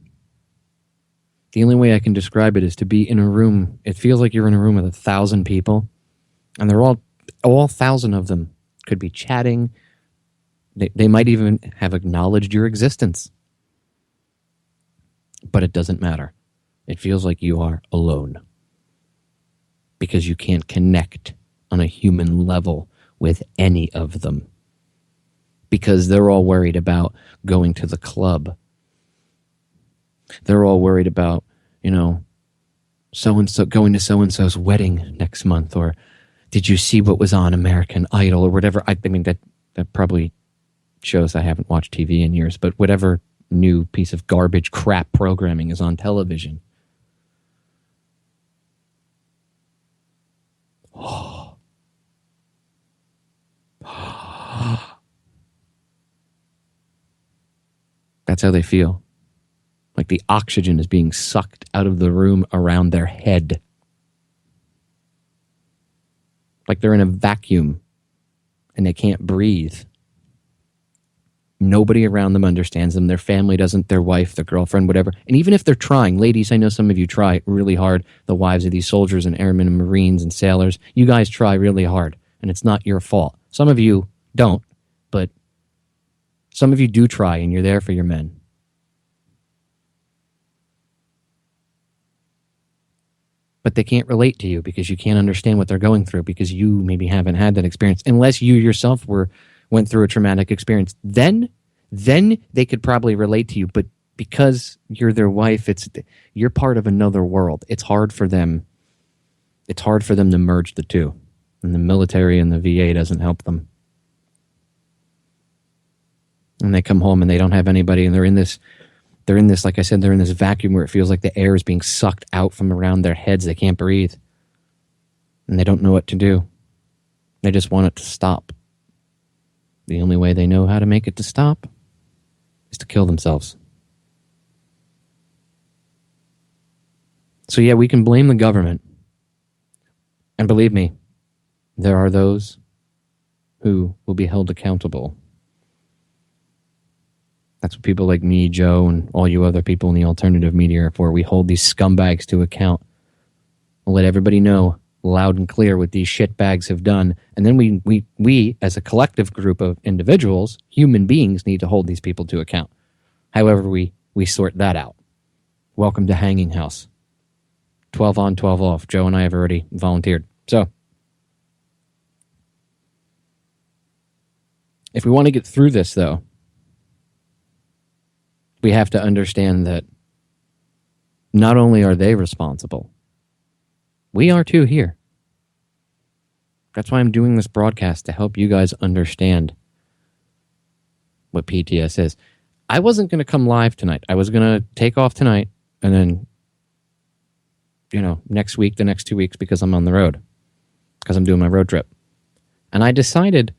The only way I can describe it is to be in a room. It feels like you're in a room with 1,000 people, and they're all 1,000 of them could be chatting. They might even have acknowledged your existence. But it doesn't matter. It feels like you are alone because you can't connect on a human level with any of them because they're all worried about going to the club. They're all worried about, so-and-so going to so-and-so's wedding next month, or did you see what was on American Idol or whatever? That probably shows I haven't watched TV in years, but whatever new piece of garbage crap programming is on television. That's how they feel. Like the oxygen is being sucked out of the room around their head. Like they're in a vacuum and they can't breathe. Nobody around them understands them. Their family doesn't, their wife, their girlfriend, whatever. And even if they're trying, ladies, I know some of you try really hard, the wives of these soldiers and airmen and Marines and sailors, you guys try really hard, and it's not your fault. Some of you don't, but some of you do try, and you're there for your men. But they can't relate to you because you can't understand what they're going through because you maybe haven't had that experience. Unless you yourself went through a traumatic experience, then they could probably relate to you. But because you're their wife, you're part of another world. It's hard for them. It's hard for them to merge the two, and the military and the VA doesn't help them. And they come home and they don't have anybody, and they're in this, like I said, they're in this vacuum where it feels like the air is being sucked out from around their heads. They can't breathe, and they don't know what to do. They just want it to stop. The only way they know how to make it to stop is to kill themselves. So yeah, we can blame the government. And believe me, there are those who will be held accountable. That's what people like me, Joe, and all you other people in the alternative media are for. We hold these scumbags to account. We'll let everybody know loud and clear what these shitbags have done. And then we, as a collective group of individuals, human beings, need to hold these people to account. However, we sort that out. Welcome to Hanging House. 12 on, 12 off. Joe and I have already volunteered. So, if we want to get through this, though, we have to understand that not only are they responsible, we are too here. That's why I'm doing this broadcast, to help you guys understand what PTS is. I wasn't going to come live tonight. I was going to take off tonight and then, next week, the next 2 weeks, because I'm on the road, because I'm doing my road trip. And I decided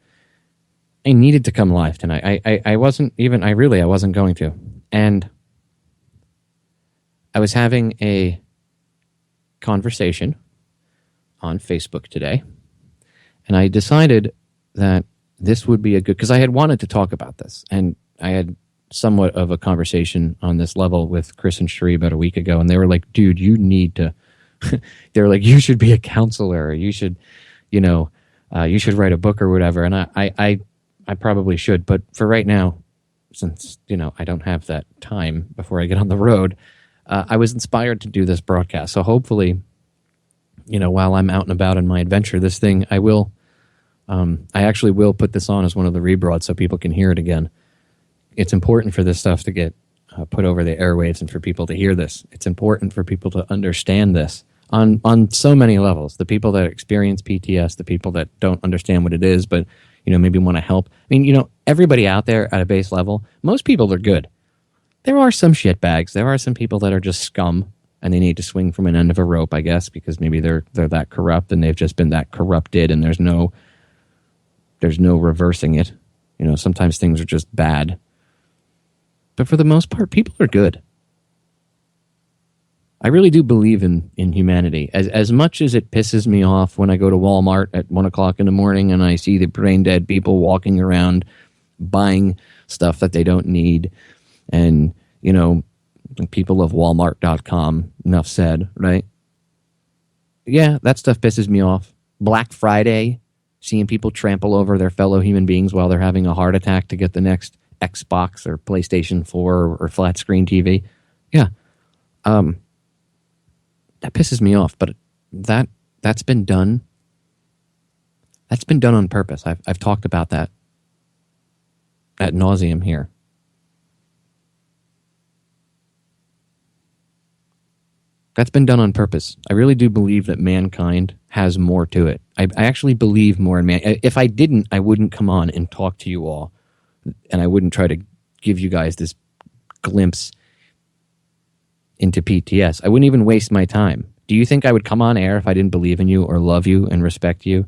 I needed to come live tonight. I wasn't going to. And I was having a conversation on Facebook today, and I decided that this would be a good, because I had wanted to talk about this, and I had somewhat of a conversation on this level with Chris and Sheree about a week ago, and they were like, dude, you need to, they were like, you should be a counselor, you should, you should write a book or whatever, and I probably should, but for right now, since, I don't have that time before I get on the road, I was inspired to do this broadcast, so hopefully, while I'm out and about in my adventure, this thing, I actually will put this on as one of the rebroads so people can hear it again. It's important for this stuff to get put over the airwaves and for people to hear this. It's important for people to understand this on so many levels. The people that experience PTS, the people that don't understand what it is, but, maybe want to help. I mean, everybody out there at a base level, most people are good. There are some shitbags. There are some people that are just scum, and they need to swing from an end of a rope, I guess, because maybe they're that corrupt and they've just been that corrupted, and there's no reversing it. Sometimes things are just bad. But for the most part, people are good. I really do believe in humanity. As much as it pisses me off when I go to Walmart at 1 o'clock in the morning and I see the brain dead people walking around buying stuff that they don't need, and, people of Walmart.com, enough said, right? Yeah, that stuff pisses me off. Black Friday, seeing people trample over their fellow human beings while they're having a heart attack to get the next Xbox or PlayStation 4 or flat screen TV. Yeah. That pisses me off, but that's been done. That's been done on purpose. I've talked about that ad nauseum here. That's been done on purpose. I really do believe that mankind has more to it. I actually believe more in man. If I didn't, I wouldn't come on and talk to you all, and I wouldn't try to give you guys this glimpse into PTS. I wouldn't even waste my time. Do you think I would come on air if I didn't believe in you or love you and respect you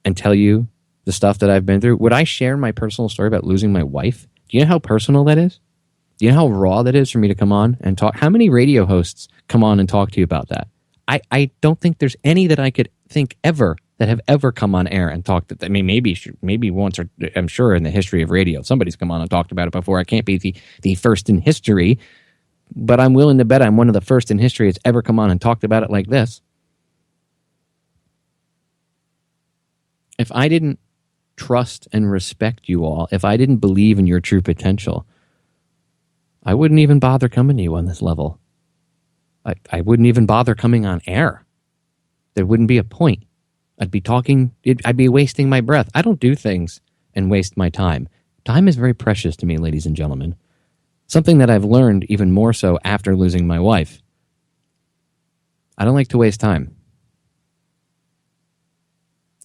and tell you the stuff that I've been through? Would I share my personal story about losing my wife? Do you know how personal that is? Do you know how raw that is for me to come on and talk? How many radio hosts come on and talk to you about that? I don't think there's any that I could think ever that have ever come on air and talked. I mean, maybe once, or I'm sure in the history of radio, somebody's come on and talked about it before. I can't be the first in history, but I'm willing to bet I'm one of the first in history that's ever come on and talked about it like this. If I didn't trust and respect you all, if I didn't believe in your true potential, I wouldn't even bother coming to you on this level. I wouldn't even bother coming on air. There wouldn't be a point. I'd be talking, I'd be wasting my breath. I don't do things and waste my time. Time is very precious to me, ladies and gentlemen. Something that I've learned even more so after losing my wife. I don't like to waste time.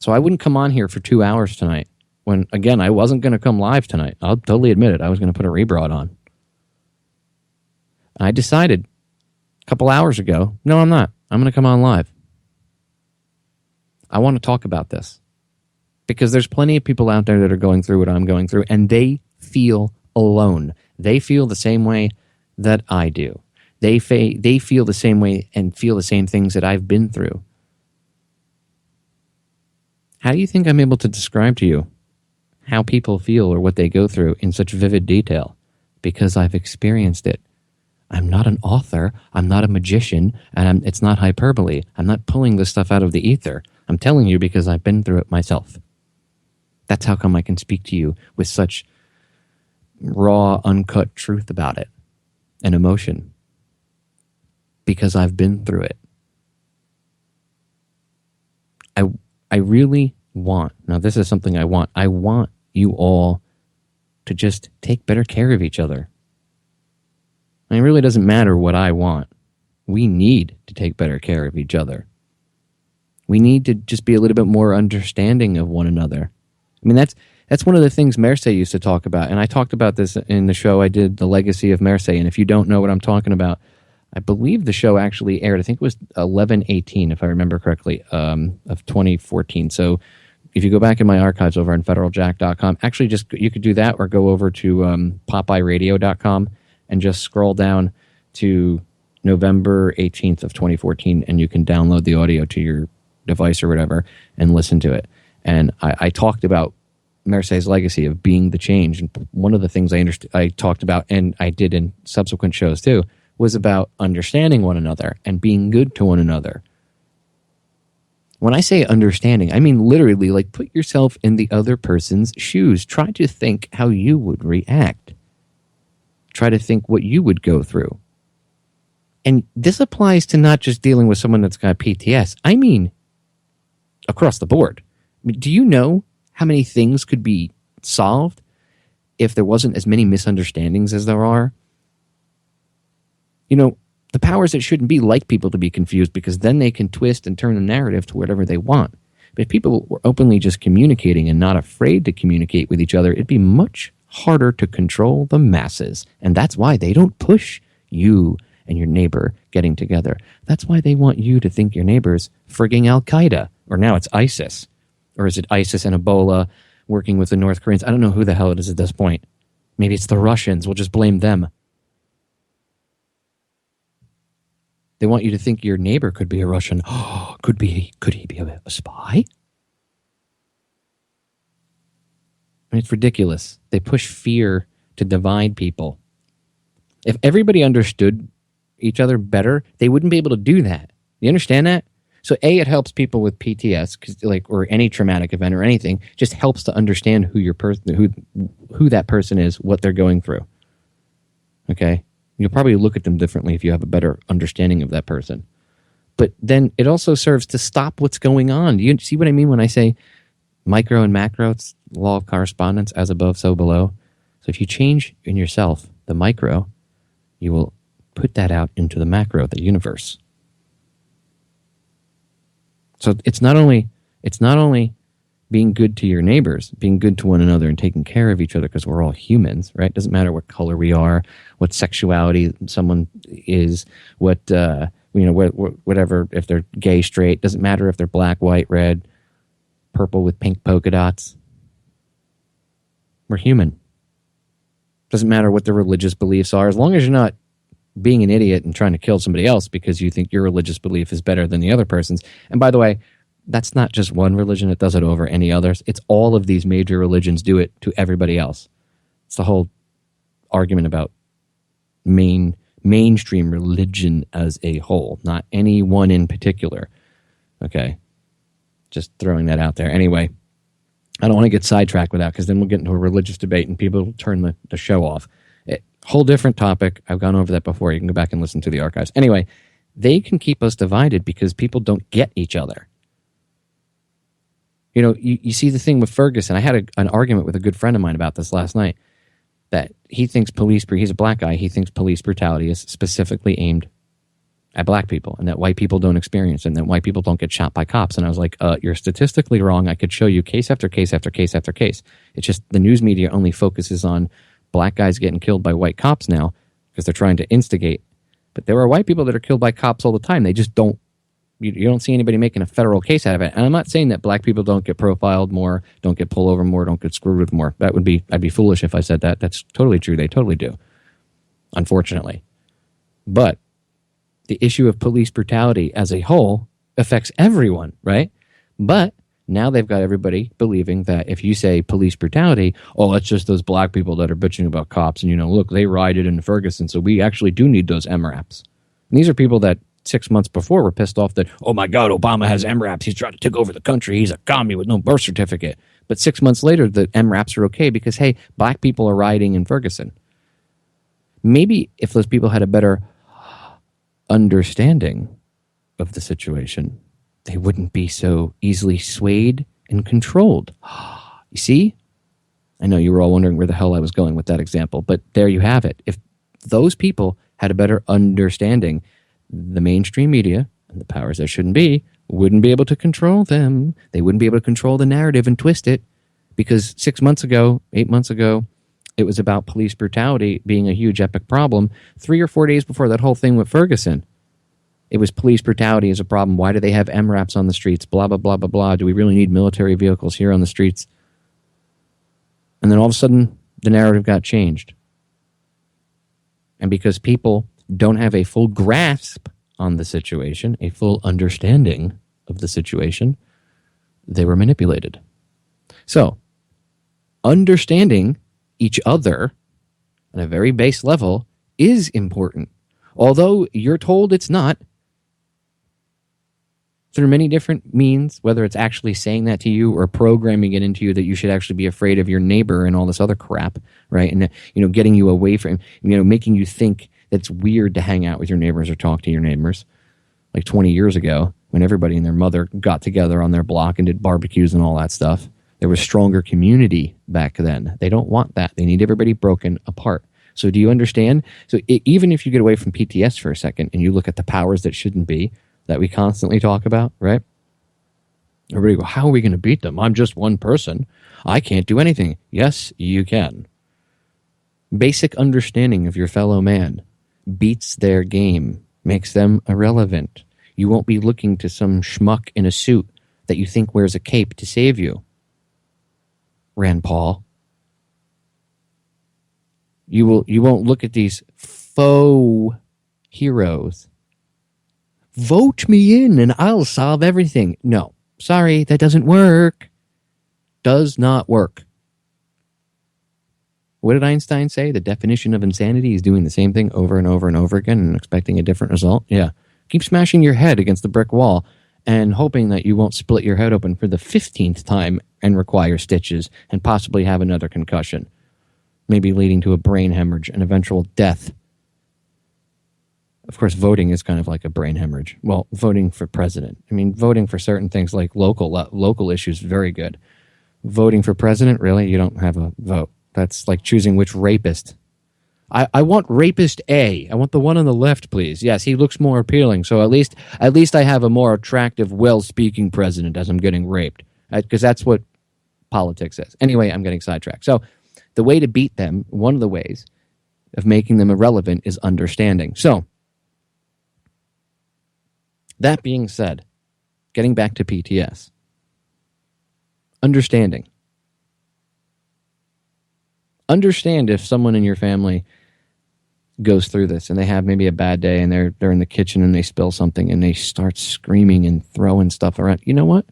So I wouldn't come on here for 2 hours tonight when, again, I wasn't going to come live tonight. I'll totally admit it. I was going to put a rebroad on. I decided a couple hours ago, no, I'm not. I'm going to come on live. I want to talk about this because there's plenty of people out there that are going through what I'm going through, and they feel alone. They feel the same way that I do. They feel the same way and feel the same things that I've been through. How do you think I'm able to describe to you how people feel or what they go through in such vivid detail? Because I've experienced it. I'm not an author. I'm not a magician. And it's not hyperbole. I'm not pulling this stuff out of the ether. I'm telling you because I've been through it myself. That's how come I can speak to you with such raw, uncut truth about it and emotion. Because I've been through it. I really want, now this is something I want you all to just take better care of each other. I mean, it really doesn't matter what I want. We need to take better care of each other. We need to just be a little bit more understanding of one another. I mean, that's one of the things Merce used to talk about, and I talked about this in the show I did, The Legacy of Merce, and if you don't know what I'm talking about, I believe the show actually aired, I think it was 11/18, if I remember correctly, of 2014. So if you go back in my archives over on federaljack.com, actually you could do that or go over to popeyeradio.com and just scroll down to November 18th of 2014, and you can download the audio to your device or whatever and listen to it. And I talked about Merce's legacy of being the change. And one of the things I talked about, and I did in subsequent shows too, was about understanding one another and being good to one another. When I say understanding, I mean literally, like, put yourself in the other person's shoes. Try to think how you would react. Try to think what you would go through. And this applies to not just dealing with someone that's got PTS. I mean, across the board. I mean, do you know how many things could be solved if there wasn't as many misunderstandings as there are? You know, the powers that shouldn't be like people to be confused, because then they can twist and turn the narrative to whatever they want. But if people were openly just communicating and not afraid to communicate with each other, it'd be much harder to control the masses. And that's why they don't push you and your neighbor getting together. That's why they want you to think your neighbor's frigging Al-Qaeda. Or now it's ISIS. Or is it ISIS and Ebola working with the North Koreans? I don't know who the hell it is at this point. Maybe it's the Russians. We'll just blame them. They want you to think your neighbor could be a Russian. Oh, could he be a spy? I mean, it's ridiculous. They push fear to divide people. If everybody understood each other better, they wouldn't be able to do that. You understand that? So A, it helps people with PTS, 'cause, like, or any traumatic event or anything, just helps to understand who your person, who that person is, what they're going through. Okay? You'll probably look at them differently if you have a better understanding of that person. But then it also serves to stop what's going on. Do you see what I mean when I say micro and macro? It's law of correspondence, as above, so below. So if you change in yourself the micro, you will put that out into the macro, the universe. So it's not only being good to your neighbors, being good to one another and taking care of each other, because we're all humans, right? Doesn't matter what color we are, what sexuality someone is, whatever, if they're gay, straight, doesn't matter if they're black, white, red, purple with pink polka dots. We're human. Doesn't matter what their religious beliefs are, as long as you're not being an idiot and trying to kill somebody else because you think your religious belief is better than the other person's. And by the way, that's not just one religion. It does it over any others. It's all of these major religions do it to everybody else. It's the whole argument about mainstream religion as a whole, not any one in particular. Okay. Just throwing that out there. Anyway, I don't want to get sidetracked with that because then we'll get into a religious debate and people will turn the show off. Whole different topic. I've gone over that before. You can go back and listen to the archives. Anyway, they can keep us divided because people don't get each other. You know, you see the thing with Ferguson. I had an argument with a good friend of mine about this last night, that he thinks he's a black guy, he thinks police brutality is specifically aimed at black people and that white people don't experience it and that white people don't get shot by cops. And I was like, you're statistically wrong. I could show you case after case after case after case. It's just the news media only focuses on black guys getting killed by white cops now because they're trying to instigate. But there are white people that are killed by cops all the time. They just don't, you don't see anybody making a federal case out of it. And I'm not saying that black people don't get profiled more, don't get pulled over more, don't get screwed with more. I'd be foolish if I said that. That's totally true. They totally do, unfortunately. But the issue of police brutality as a whole affects everyone, right? But now they've got everybody believing that if you say police brutality, oh, it's just those black people that are bitching about cops. And, you know, look, they rioted in Ferguson, so we actually do need those MRAPs. And these are people that 6 months before were pissed off that, oh, my God, Obama has MRAPs. He's trying to take over the country. He's a commie with no birth certificate. But 6 months later, the MRAPs are okay because, hey, black people are rioting in Ferguson. Maybe if those people had a better understanding of the situation, they wouldn't be so easily swayed and controlled. You see? I know you were all wondering where the hell I was going with that example, but there you have it. If those people had a better understanding, the mainstream media and the powers that shouldn't be wouldn't be able to control them. They wouldn't be able to control the narrative and twist it because 6 months ago, 8 months ago, it was about police brutality being a huge epic problem. 3 or 4 days before that whole thing with Ferguson, it was police brutality is a problem. Why do they have MRAPs on the streets? Blah, blah, blah, blah, blah. Do we really need military vehicles here on the streets? And then all of a sudden, the narrative got changed. And because people don't have a full grasp on the situation, a full understanding of the situation, they were manipulated. So, understanding each other on a very base level is important. Although you're told it's not, through many different means, whether it's actually saying that to you or programming it into you that you should actually be afraid of your neighbor and all this other crap, right? And, you know, getting you away from, you know, making you think that it's weird to hang out with your neighbors or talk to your neighbors. Like 20 years ago, when everybody and their mother got together on their block and did barbecues and all that stuff, there was stronger community back then. They don't want that. They need everybody broken apart. So do you understand? So even if you get away from PTS for a second and you look at the powers that shouldn't be, that we constantly talk about, right? Everybody go, how are we going to beat them? I'm just one person. I can't do anything. Yes, you can. Basic understanding of your fellow man beats their game, makes them irrelevant. You won't be looking to some schmuck in a suit that you think wears a cape to save you. Rand Paul. You won't look at these faux heroes. Vote me in and I'll solve everything. No, sorry, that doesn't work. Does not work. What did Einstein say? The definition of insanity is doing the same thing over and over and over again and expecting a different result. Yeah. Keep smashing your head against the brick wall and hoping that you won't split your head open for the 15th time and require stitches and possibly have another concussion, maybe leading to a brain hemorrhage and eventual death. Of course, voting is kind of like a brain hemorrhage. Well, voting for president. I mean, voting for certain things like local issues, very good. Voting for president, really? You don't have a vote. That's like choosing which rapist. I want rapist A. I want the one on the left, please. Yes, he looks more appealing. So at least I have a more attractive, well-speaking president as I'm getting raped. Because that's what politics is. Anyway, I'm getting sidetracked. So the way to beat them, one of the ways of making them irrelevant is understanding. So, that being said, getting back to PTS, understanding. understand if someone in your family goes through this and they have maybe a bad day and they're in the kitchen and they spill something and they start screaming and throwing stuff around. You know what?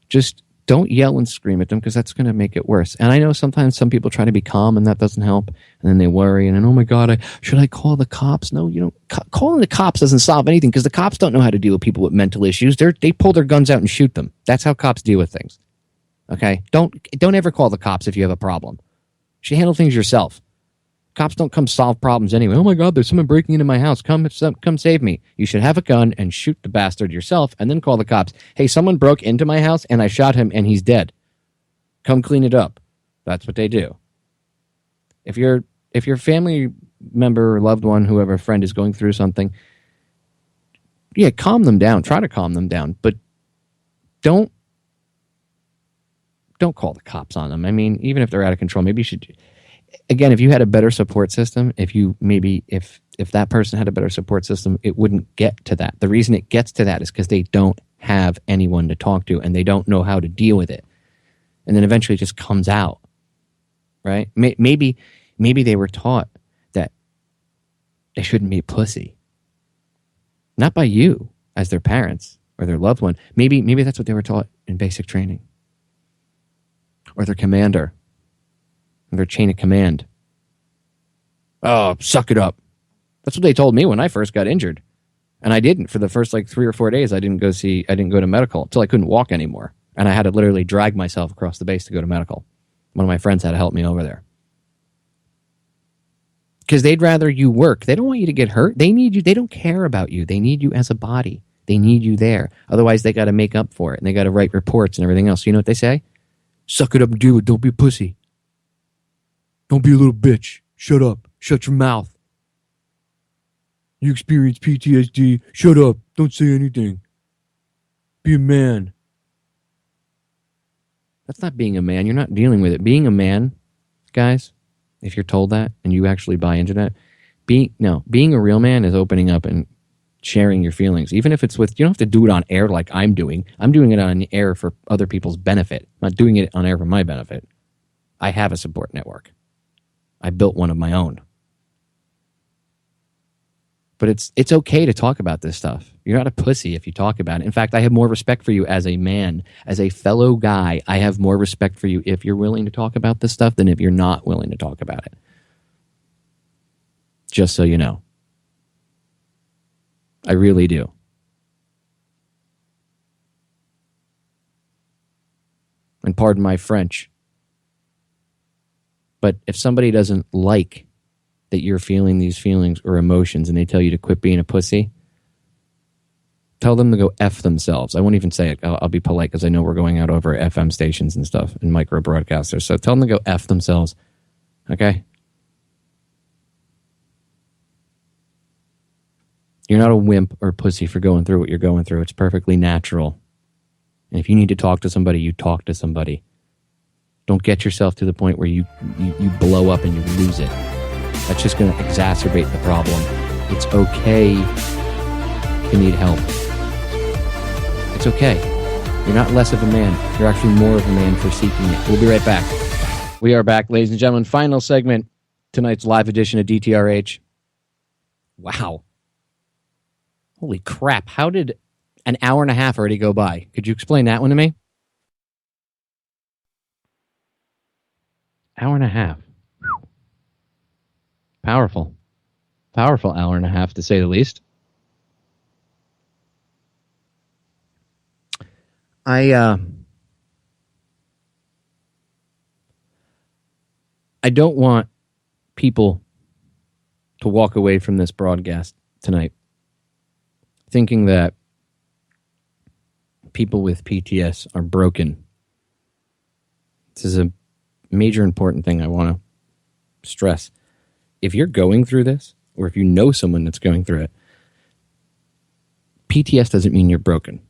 Just don't yell and scream at them, because that's going to make it worse. And I know sometimes some people try to be calm and that doesn't help. And then they worry and then, oh my God, should I call the cops? No, you don't. Calling the cops doesn't solve anything, because the cops don't know how to deal with people with mental issues. They pull their guns out and shoot them. That's how cops deal with things. Okay? Don't ever call the cops if you have a problem. You should handle things yourself. Cops don't come solve problems anyway. Oh my God, there's someone breaking into my house. Come save me. You should have a gun and shoot the bastard yourself and then call the cops. Hey, someone broke into my house and I shot him and he's dead. Come clean it up. That's what they do. If your family member or loved one, whoever, friend is going through something, yeah, calm them down. Try to calm them down, but don't call the cops on them. I mean, even if they're out of control, maybe you should. Again, if you had a better support system, if that person had a better support system, it wouldn't get to that. The reason it gets to that is because they don't have anyone to talk to and they don't know how to deal with it. And then eventually it just comes out, right? Maybe they were taught that they shouldn't be a pussy. Not by you as their parents or their loved one. Maybe that's what they were taught in basic training. Or their commander. Their chain of command. Oh, suck it up. That's what they told me when I first got injured. And I didn't. For the first 3 or 4 days, I didn't go to medical until I couldn't walk anymore. And I had to literally drag myself across the base to go to medical. One of my friends had to help me over there. Because they'd rather you work. They don't want you to get hurt. They need you. They don't care about you. They need you as a body. They need you there. Otherwise, they got to make up for it. And they got to write reports and everything else. So you know what they say? Suck it up and do it. Don't be a pussy. Don't be a little bitch. Shut up. Shut your mouth. You experience PTSD. Shut up. Don't say anything. Be a man. That's not being a man. You're not dealing with it. Being a man, guys, if you're told that and you actually buy into that, being a real man is opening up and sharing your feelings. Even if it's with, you don't have to do it on air like I'm doing. I'm doing it on air for other people's benefit. I'm not doing it on air for my benefit. I have a support network. I built one of my own. But it's okay to talk about this stuff. You're not a pussy if you talk about it. In fact, I have more respect for you as a man, as a fellow guy. I have more respect for you if you're willing to talk about this stuff than if you're not willing to talk about it. Just so you know. I really do. And pardon my French. But if somebody doesn't like that you're feeling these feelings or emotions and they tell you to quit being a pussy, tell them to go F themselves. I won't even say it. I'll be polite because I know we're going out over FM stations and stuff and micro broadcasters. So tell them to go F themselves. Okay? You're not a wimp or pussy for going through what you're going through. It's perfectly natural. And if you need to talk to somebody, you talk to somebody. Don't get yourself to the point where you blow up and you lose it. That's just going to exacerbate the problem. It's okay to need help. It's okay. You're not less of a man. You're actually more of a man for seeking it. We'll be right back. We are back, ladies and gentlemen. Final segment, tonight's live edition of DTRH. Wow. Holy crap. How did an hour and a half already go by? Could you explain that one to me? Hour and a half. Powerful. Powerful hour and a half, to say the least. I don't want people to walk away from this broadcast tonight thinking that people with PTS are broken. This is a major important thing I want to stress. If you're going through this, or if you know someone that's going through it, PTS doesn't mean you're broken.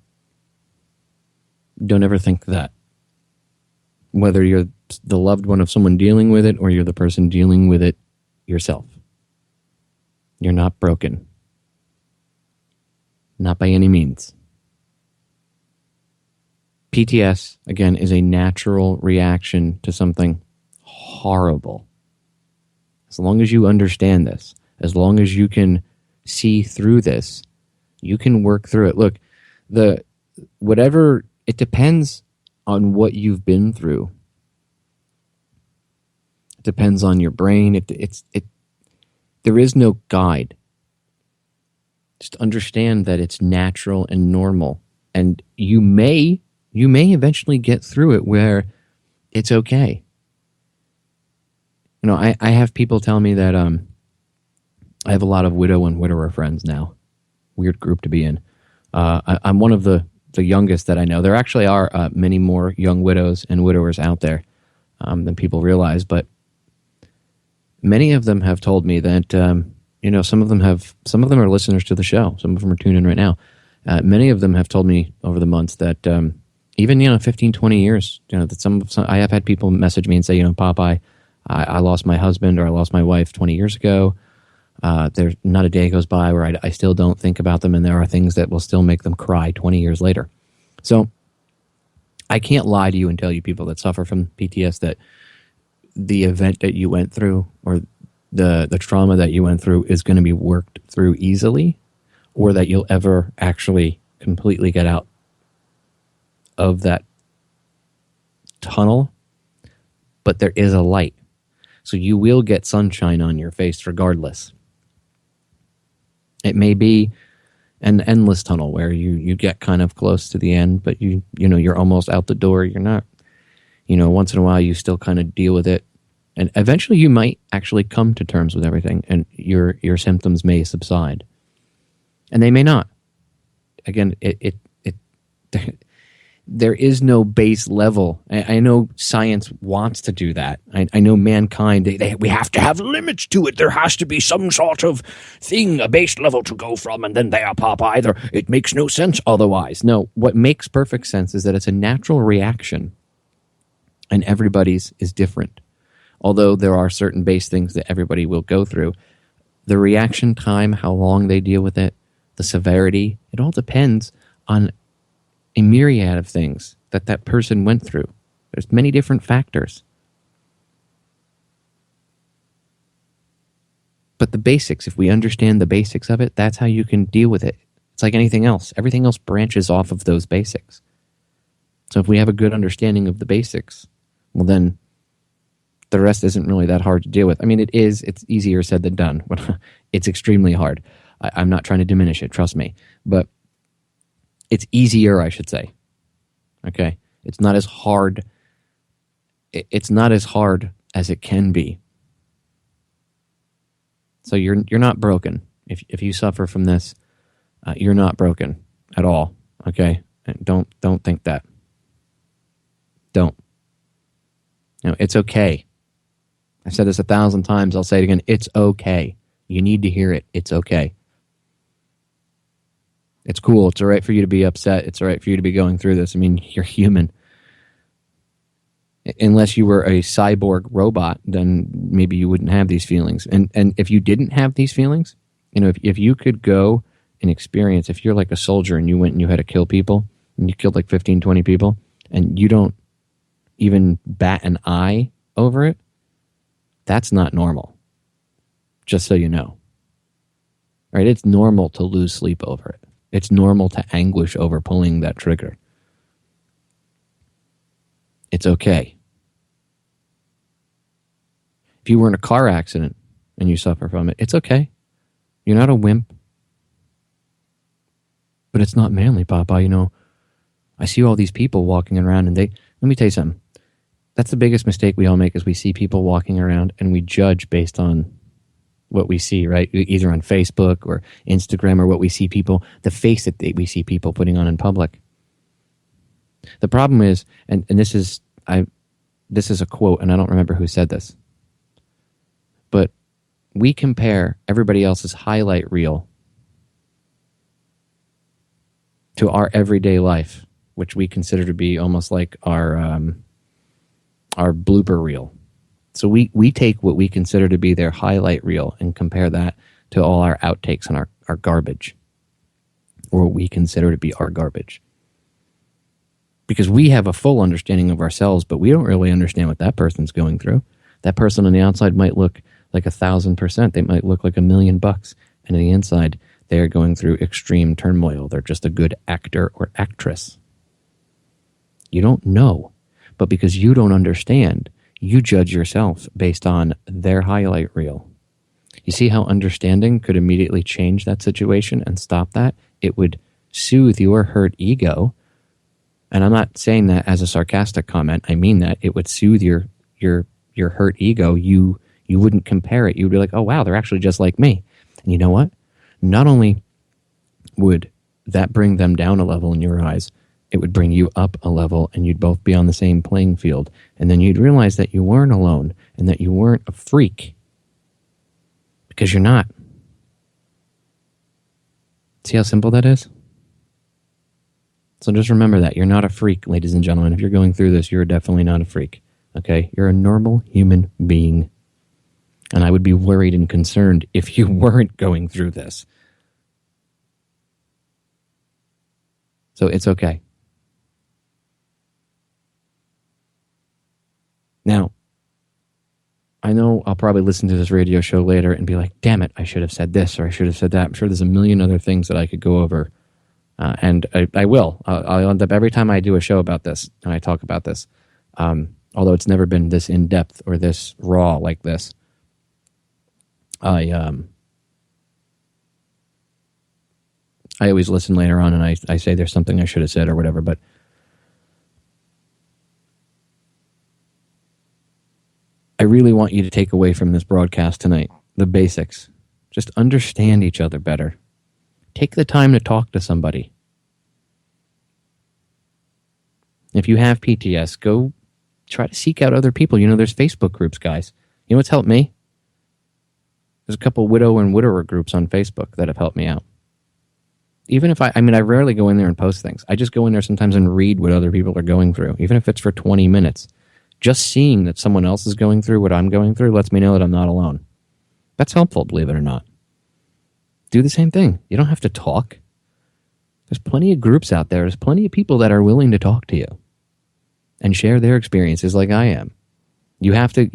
Don't ever think that. Whether you're the loved one of someone dealing with it, or you're the person dealing with it yourself. You're not broken. Not by any means. PTS, again, is a natural reaction to something horrible. As long as you understand this, as long as you can see through this, you can work through it. Look, it depends on what you've been through. It depends on your brain. There is no guide. Just understand that it's natural and normal, and you may eventually get through it where it's okay. You know, I have people tell me that I have a lot of widow and widower friends now. Weird group to be in. I'm one of the youngest that I know. There actually are many more young widows and widowers out there than people realize, but many of them have told me that some of them are listeners to the show. Some of them are tuned in right now. Many of them have told me over the months that even 15, 20 years, that some I have had people message me and say, Popeye, I lost my husband or I lost my wife 20 years ago. There's not a day goes by where I still don't think about them, and there are things that will still make them cry 20 years later. So I can't lie to you and tell you people that suffer from PTSD that the event that you went through or the trauma that you went through is going to be worked through easily, or that you'll ever actually completely get out of that tunnel. But there is a light. So you will get sunshine on your face regardless. It may be an endless tunnel where you get kind of close to the end, but you're almost out the door. You're not, once in a while you still kind of deal with it. And eventually you might actually come to terms with everything, and your symptoms may subside. And they may not. Again, there is no base level. I know science wants to do that. I know mankind, we have to have limits to it. There has to be some sort of thing, a base level to go from, and then they are Popeye. It makes no sense otherwise. No, what makes perfect sense is that it's a natural reaction, and everybody's is different. Although there are certain base things that everybody will go through, the reaction time, how long they deal with it, the severity, it all depends on a myriad of things that person went through. There's many different factors. But the basics, if we understand the basics of it, that's how you can deal with it. It's like anything else. Everything else branches off of those basics. So if we have a good understanding of the basics, well then the rest isn't really that hard to deal with. I mean, it's easier said than done. It's extremely hard. I'm not trying to diminish it, trust me. But it's easier, I should say. Okay? It's not as hard. It's not as hard as it can be. So you're not broken. If you suffer from this, you're not broken at all. Okay? And don't think that. Don't. It's okay. I've said this 1,000 times. I'll say it again. It's okay. You need to hear it. It's okay. It's cool. It's all right for you to be upset. It's all right for you to be going through this. I mean, you're human. Unless you were a cyborg robot, then maybe you wouldn't have these feelings. And if you didn't have these feelings, if you could go and experience, if you're like a soldier and you went and you had to kill people, and you killed like 15, 20 people, and you don't even bat an eye over it, that's not normal. Just so you know. Right? It's normal to lose sleep over it. It's normal to anguish over pulling that trigger. It's okay. If you were in a car accident and you suffer from it, it's okay. You're not a wimp. But it's not manly, Papa. I see all these people walking around and let me tell you something. That's the biggest mistake we all make, is we see people walking around and we judge based on what we see, right? Either on Facebook or Instagram, or what we see people, the face that we see people putting on in public. The problem is, and this is a quote, and I don't remember who said this, but we compare everybody else's highlight reel to our everyday life, which we consider to be almost like our blooper reel. So we take what we consider to be their highlight reel and compare that to all our outtakes and our garbage, or what we consider to be our garbage. Because we have a full understanding of ourselves, but we don't really understand what that person's going through. That person on the outside might look like 1,000%. They might look like $1,000,000. And on the inside, they are going through extreme turmoil. They're just a good actor or actress. You don't know. But because you don't understand, you judge yourself based on their highlight reel. You see how understanding could immediately change that situation and stop that? It would soothe your hurt ego. And I'm not saying that as a sarcastic comment. I mean that. It would soothe your hurt ego. You wouldn't compare it. You'd be like, oh, wow, they're actually just like me. And you know what? Not only would that bring them down a level in your eyes, it would bring you up a level, and you'd both be on the same playing field. And then you'd realize that you weren't alone and that you weren't a freak. Because you're not. See how simple that is? So just remember that. You're not a freak, ladies and gentlemen. If you're going through this, you're definitely not a freak. Okay? You're a normal human being. And I would be worried and concerned if you weren't going through this. So it's okay. Now, I know I'll probably listen to this radio show later and be like, damn it, I should have said this or I should have said that. I'm sure there's a million other things that I could go over. And I will. I'll end up every time I do a show about this and I talk about this. Although it's never been this in-depth or this raw like this. I always listen later on and I say there's something I should have said or whatever, but I really want you to take away from this broadcast tonight the basics. Just understand each other better. Take the time to talk to somebody. If you have PTS, go try to seek out other people. You know, there's Facebook groups, guys. You know what's helped me? There's a couple widow and widower groups on Facebook that have helped me out. Even if I rarely go in there and post things. I just go in there sometimes and read what other people are going through, even if it's for 20 minutes. Just seeing that someone else is going through what I'm going through lets me know that I'm not alone. That's helpful, believe it or not. Do the same thing. You don't have to talk. There's plenty of groups out there. There's plenty of people that are willing to talk to you and share their experiences like I am. You have to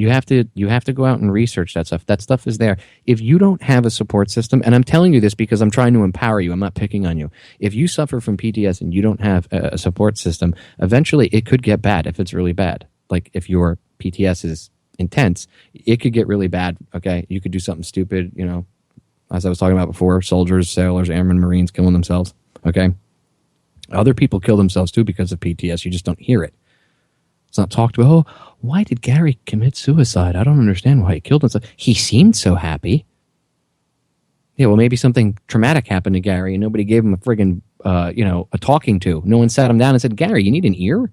go out and research that stuff. That stuff is there. If you don't have a support system, and I'm telling you this because I'm trying to empower you, I'm not picking on you. If you suffer from PTS and you don't have a support system, eventually it could get bad if it's really bad. Like if your PTS is intense, it could get really bad, okay? You could do something stupid, you know, as I was talking about before, soldiers, sailors, airmen, Marines killing themselves, okay? Other people kill themselves too because of PTS. You just don't hear it. It's not talked about. Oh, why did Gary commit suicide? I don't understand why he killed himself. He seemed so happy. Yeah, well, maybe something traumatic happened to Gary and nobody gave him a friggin', a talking to. No one sat him down and said, Gary, you need an ear?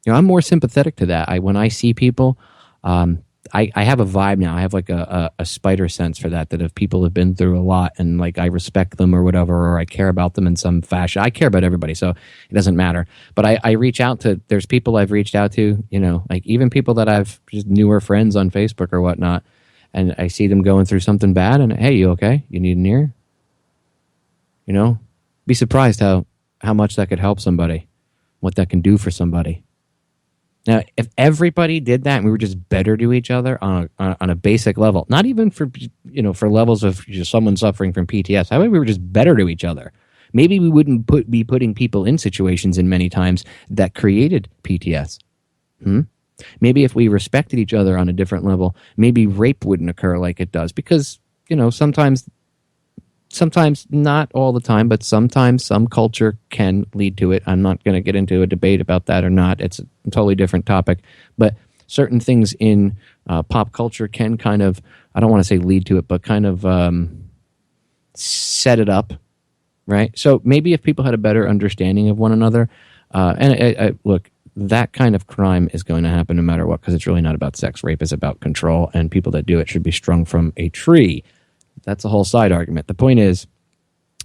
You know, I'm more sympathetic to that. When I see people, I have a vibe now. I have like a spider sense for that if people have been through a lot and like I respect them or whatever, or I care about them in some fashion. I care about everybody, so it doesn't matter. But I reach out to, there's people I've reached out to, you know, like even people that I've just newer friends on Facebook or whatnot, and I see them going through something bad and, hey, you okay? You need an ear? You know? Be surprised how much that could help somebody, what that can do for somebody. Now, if everybody did that and we were just better to each other on a basic level, not even for levels of someone suffering from PTS, how about we were just better to each other? Maybe we wouldn't be putting people in situations in many times that created PTS. Maybe if we respected each other on a different level, maybe rape wouldn't occur like it does. Because, you know, sometimes not all the time, but sometimes some culture can lead to it. I'm not going to get into a debate about that or not. It's a totally different topic. But certain things in pop culture can kind of, I don't want to say lead to it, but kind of set it up, right? So maybe if people had a better understanding of one another, look, that kind of crime is going to happen no matter what, because it's really not about sex. Rape is about control, and people that do it should be strung from a tree. That's a whole side argument. The point is,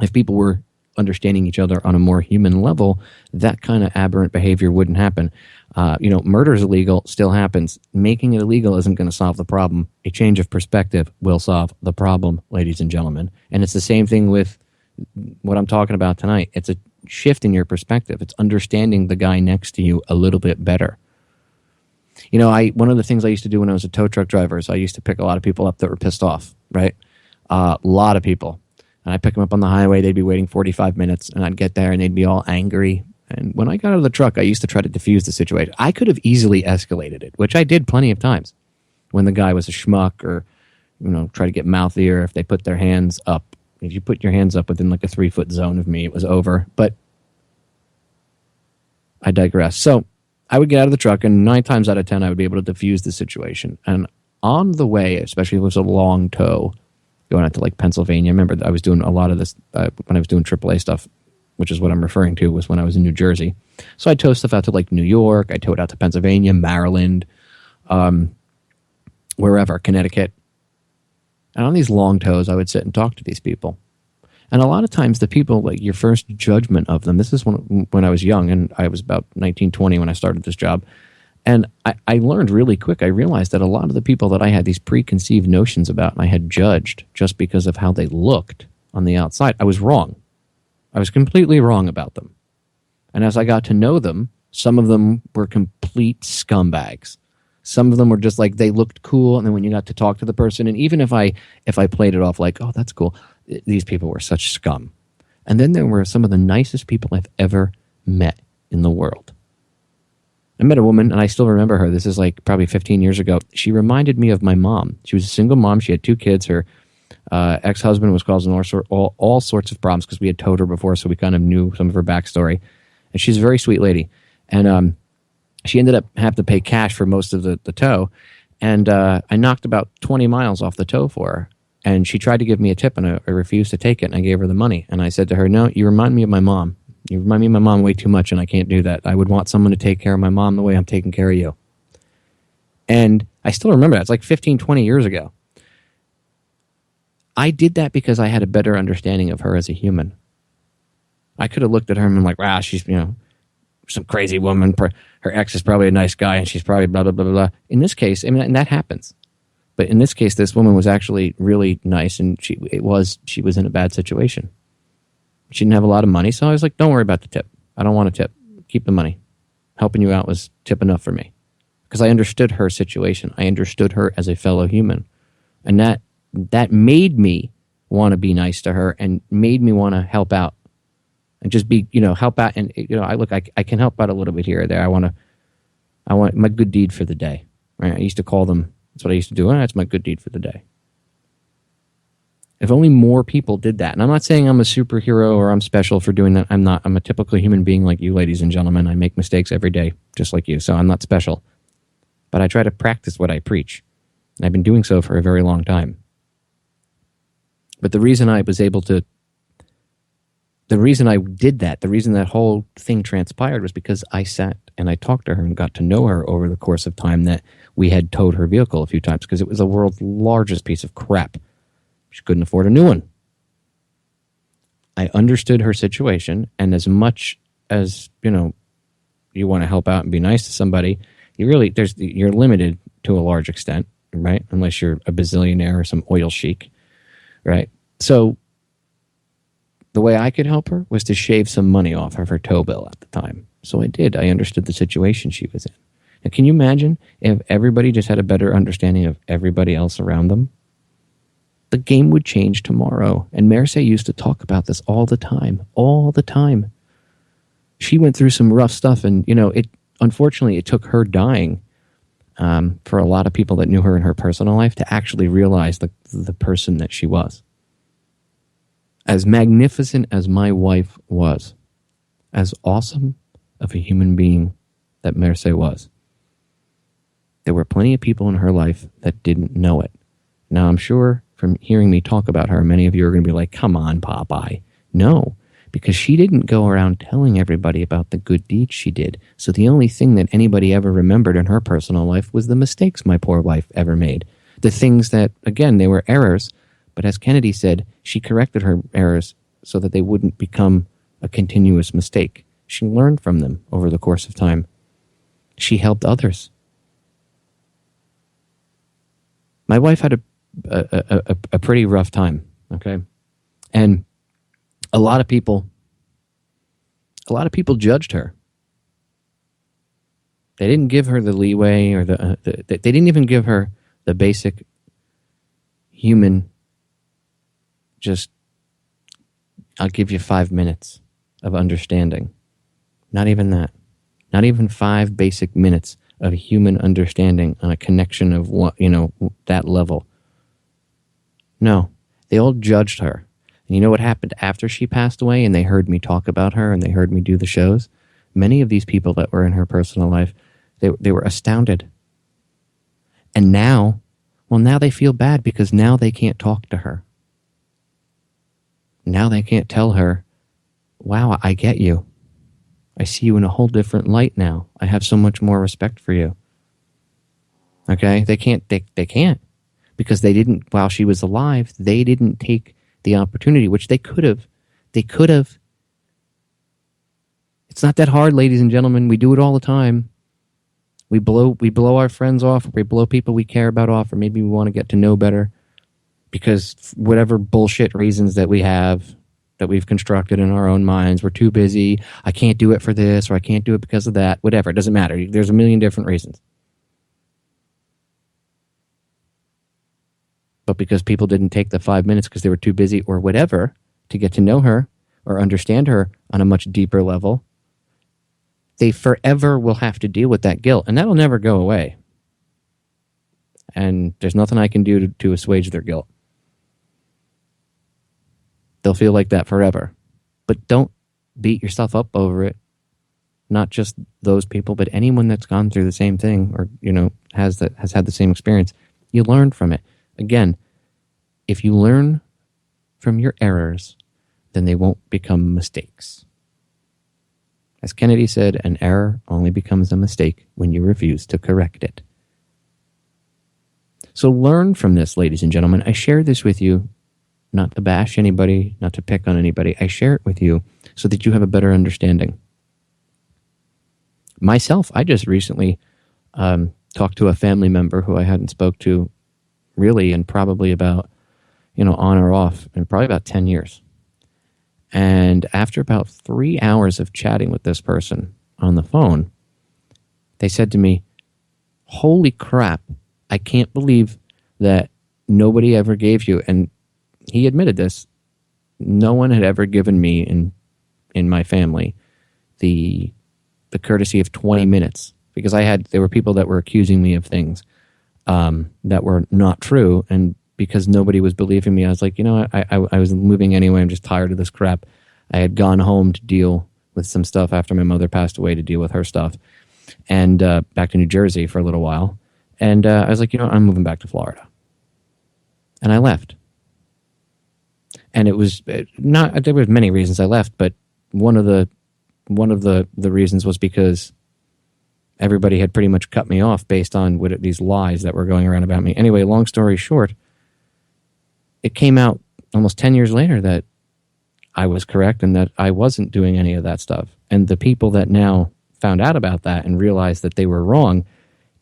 if people were understanding each other on a more human level, that kind of aberrant behavior wouldn't happen. Murder is illegal, still happens. Making it illegal isn't going to solve the problem. A change of perspective will solve the problem, ladies and gentlemen. And it's the same thing with what I'm talking about tonight. It's a shift in your perspective. It's understanding the guy next to you a little bit better. One of the things I used to do when I was a tow truck driver is I used to pick a lot of people up that were pissed off, right? A lot of people. And I'd pick them up on the highway. They'd be waiting 45 minutes, and I'd get there, and they'd be all angry. And when I got out of the truck, I used to try to diffuse the situation. I could have easily escalated it, which I did plenty of times when the guy was a schmuck or, try to get mouthier if they put their hands up. If you put your hands up within like a 3-foot zone of me, it was over. But I digress. So I would get out of the truck, and 9 times out of 10, I would be able to diffuse the situation. And on the way, especially if it was a long tow, going out to like Pennsylvania, I remember I was doing a lot of this when I was doing AAA stuff, which is what I'm referring to, was when I was in New Jersey. So I tow stuff out to like New York. I towed out to Pennsylvania, Maryland, wherever, Connecticut. And on these long tows, I would sit and talk to these people. And a lot of times the people, like your first judgment of them, this is when I was young, and I was about 19, 20 when I started this job. And I learned really quick, I realized that a lot of the people that I had these preconceived notions about and I had judged just because of how they looked on the outside, I was wrong. I was completely wrong about them. And as I got to know them, some of them were complete scumbags. Some of them were just like, they looked cool, and then when you got to talk to the person, and even if I played it off like, oh, that's cool, these people were such scum. And then there were some of the nicest people I've ever met in the world. I met a woman, and I still remember her. This is like probably 15 years ago. She reminded me of my mom. She was a single mom. She had 2 kids. Her ex-husband was causing all sorts of problems because we had towed her before, so we kind of knew some of her backstory. And she's a very sweet lady. And she ended up having to pay cash for most of the tow. And I knocked about 20 miles off the tow for her. And she tried to give me a tip, and I refused to take it, and I gave her the money. And I said to her, no, you remind me of my mom. You remind me of my mom way too much, and I can't do that. I would want someone to take care of my mom the way I'm taking care of you. And I still remember that. It's like 15, 20 years ago. I did that because I had a better understanding of her as a human. I could have looked at her and been like, wow, she's, some crazy woman. Her ex is probably a nice guy, and she's probably blah, blah, blah, blah. In this case, and that happens. But in this case, this woman was actually really nice, and she was in a bad situation. She didn't have a lot of money, so I was like, don't worry about the tip. I don't want a tip. Keep the money. Helping you out was tip enough for me. Because I understood her situation. I understood her as a fellow human. And that made me want to be nice to her and made me want to help out. And just be, help out. And, I can help out a little bit here or there. I want my good deed for the day. Right? I used to call them, that's what I used to do. That's my good deed for the day. If only more people did that. And I'm not saying I'm a superhero or I'm special for doing that. I'm not. I'm a typical human being like you, ladies and gentlemen. I make mistakes every day, just like you. So I'm not special. But I try to practice what I preach. And I've been doing so for a very long time. But the reason I was able to, the reason I did that, the reason that whole thing transpired was because I sat and I talked to her and got to know her over the course of time that we had towed her vehicle a few times because it was the world's largest piece of crap. She couldn't afford a new one. I understood her situation, and as much as, you want to help out and be nice to somebody, you're limited to a large extent, right? Unless you're a bazillionaire or some oil sheik, right? So the way I could help her was to shave some money off of her tow bill at the time. So I did. I understood the situation she was in. Now, can you imagine if everybody just had a better understanding of everybody else around them? The game would change tomorrow. And Marseille used to talk about this all the time. She went through some rough stuff, and unfortunately it took her dying for a lot of people that knew her in her personal life to actually realize the person that she was. As magnificent as my wife was, as awesome of a human being that Marseille was, there were plenty of people in her life that didn't know it. Now, I'm sure from hearing me talk about her, many of you are going to be like, come on, Popeye. No, because she didn't go around telling everybody about the good deeds she did. So the only thing that anybody ever remembered in her personal life was the mistakes my poor wife ever made. The things that, again, they were errors, but as Kennedy said, she corrected her errors so that they wouldn't become a continuous mistake. She learned from them over the course of time. She helped others. My wife had a pretty rough time, okay? And a lot of people judged her. They didn't give her the leeway or they didn't even give her the basic human, just, I'll give you 5 minutes of understanding. Not even that. Not even 5 basic minutes of human understanding on a connection of what, that level. No, they all judged her. And you know what happened after she passed away and they heard me talk about her and they heard me do the shows? Many of these people that were in her personal life, they were astounded. And now they feel bad because now they can't talk to her. Now they can't tell her, wow, I get you. I see you in a whole different light now. I have so much more respect for you. Okay? They can't. Because they didn't, while she was alive, they didn't take the opportunity, which they could have. They could have. It's not that hard, ladies and gentlemen. We do it all the time. We blow our friends off, or we blow people we care about off, or maybe we want to get to know better because whatever bullshit reasons that we have, that we've constructed in our own minds, we're too busy, I can't do it for this, or I can't do it because of that, whatever, it doesn't matter. There's a million different reasons. But because people didn't take the 5 minutes because they were too busy or whatever to get to know her or understand her on a much deeper level, they forever will have to deal with that guilt, and that'll never go away. And there's nothing I can do to assuage their guilt. They'll feel like that forever. But don't beat yourself up over it. Not just those people, but anyone that's gone through the same thing or, has had the same experience. You learn from it. Again, if you learn from your errors, then they won't become mistakes. As Kennedy said, an error only becomes a mistake when you refuse to correct it. So learn from this, ladies and gentlemen. I share this with you, not to bash anybody, not to pick on anybody. I share it with you so that you have a better understanding. Myself, I just recently talked to a family member who I hadn't spoke to really in probably about, on or off, in probably about 10 years. And after about 3 hours of chatting with this person on the phone, they said to me, holy crap, I can't believe that nobody ever gave you, and he admitted this, no one had ever given me in my family the courtesy of 20 minutes. Because there were people that were accusing me of things that were not true, and because nobody was believing me, I was like, I was moving anyway. I'm just tired of this crap. I had gone home to deal with some stuff after my mother passed away, to deal with her stuff, and back to New Jersey for a little while. And I was like, I'm moving back to Florida, and I left. And it was not. There were many reasons I left, but one of the reasons was because everybody had pretty much cut me off based on these lies that were going around about me. Anyway, long story short, it came out almost 10 years later that I was correct and that I wasn't doing any of that stuff. And the people that now found out about that and realized that they were wrong,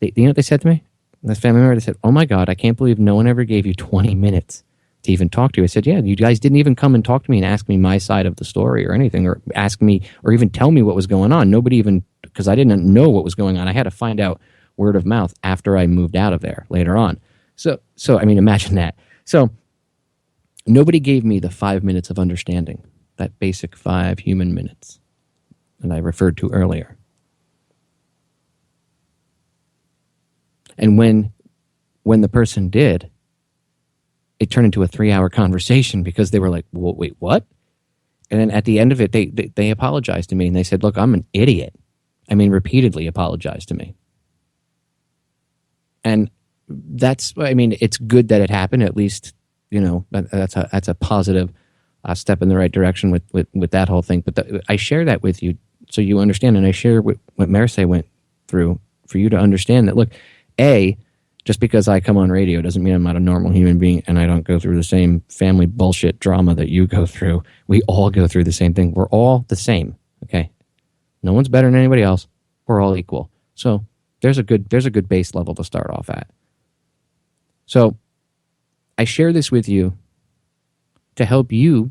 you know what they said to me? This family member, they said, oh my God, I can't believe no one ever gave you 20 minutes to even talk to you. I said, yeah, you guys didn't even come and talk to me and ask me my side of the story or anything, or ask me or even tell me what was going on. Nobody even, because I didn't know what was going on. I had to find out word of mouth after I moved out of there later on. So I mean, imagine that. So nobody gave me the 5 minutes of understanding, that basic 5 human minutes that I referred to earlier. And when the person did, it turned into a 3-hour conversation because they were like, well, wait, what? And then at the end of it, they apologized to me and they said, look, I'm an idiot. I mean, repeatedly apologized to me. And it's good that it happened. At least, that's a positive step in the right direction with that whole thing. But I share that with you so you understand. And I share what Marseille went through for you to understand that, look, just because I come on radio doesn't mean I'm not a normal human being and I don't go through the same family bullshit drama that you go through. We all go through the same thing. We're all the same, okay? No one's better than anybody else. We're all equal. So there's a good base level to start off at. So I share this with you to help you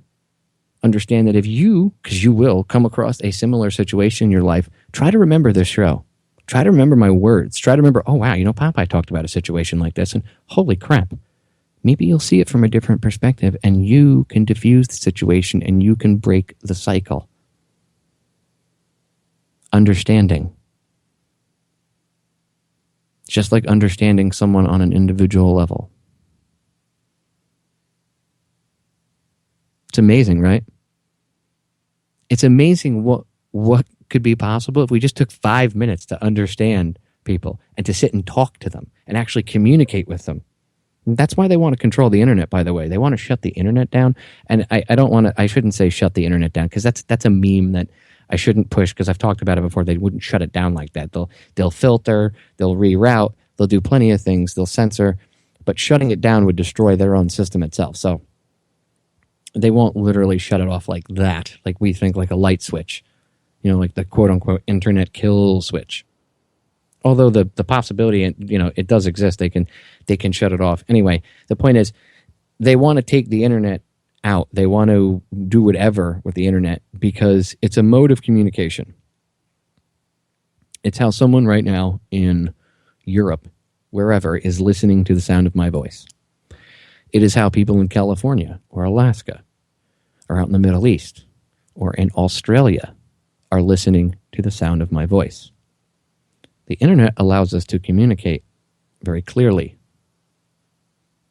understand that if you, because you will, come across a similar situation in your life, try to remember this show. Try to remember my words. Try to remember, oh, wow, Popeye talked about a situation like this, and holy crap, maybe you'll see it from a different perspective, and you can diffuse the situation, and you can break the cycle. Understanding. Just like understanding someone on an individual level. It's amazing, right? It's amazing what could be possible if we just took 5 minutes to understand people and to sit and talk to them and actually communicate with them. That's why they want to control the internet, by the way. They want to shut the internet down. And I shouldn't say shut the internet down, because that's a meme that I shouldn't push, because I've talked about it before. They wouldn't shut it down like that. They'll filter, they'll reroute, they'll do plenty of things, they'll censor, but shutting it down would destroy their own system itself. So they won't literally shut it off like that, like we think, like a light switch, like the quote-unquote internet kill switch. Although the possibility, it does exist, they can shut it off. Anyway, the point is, they want to take the internet out. They want to do whatever with the internet because it's a mode of communication. It's how someone right now in Europe, wherever, is listening to the sound of my voice. It is how people in California or Alaska or out in the Middle East or in Australia are listening to the sound of my voice. The internet allows us to communicate very clearly.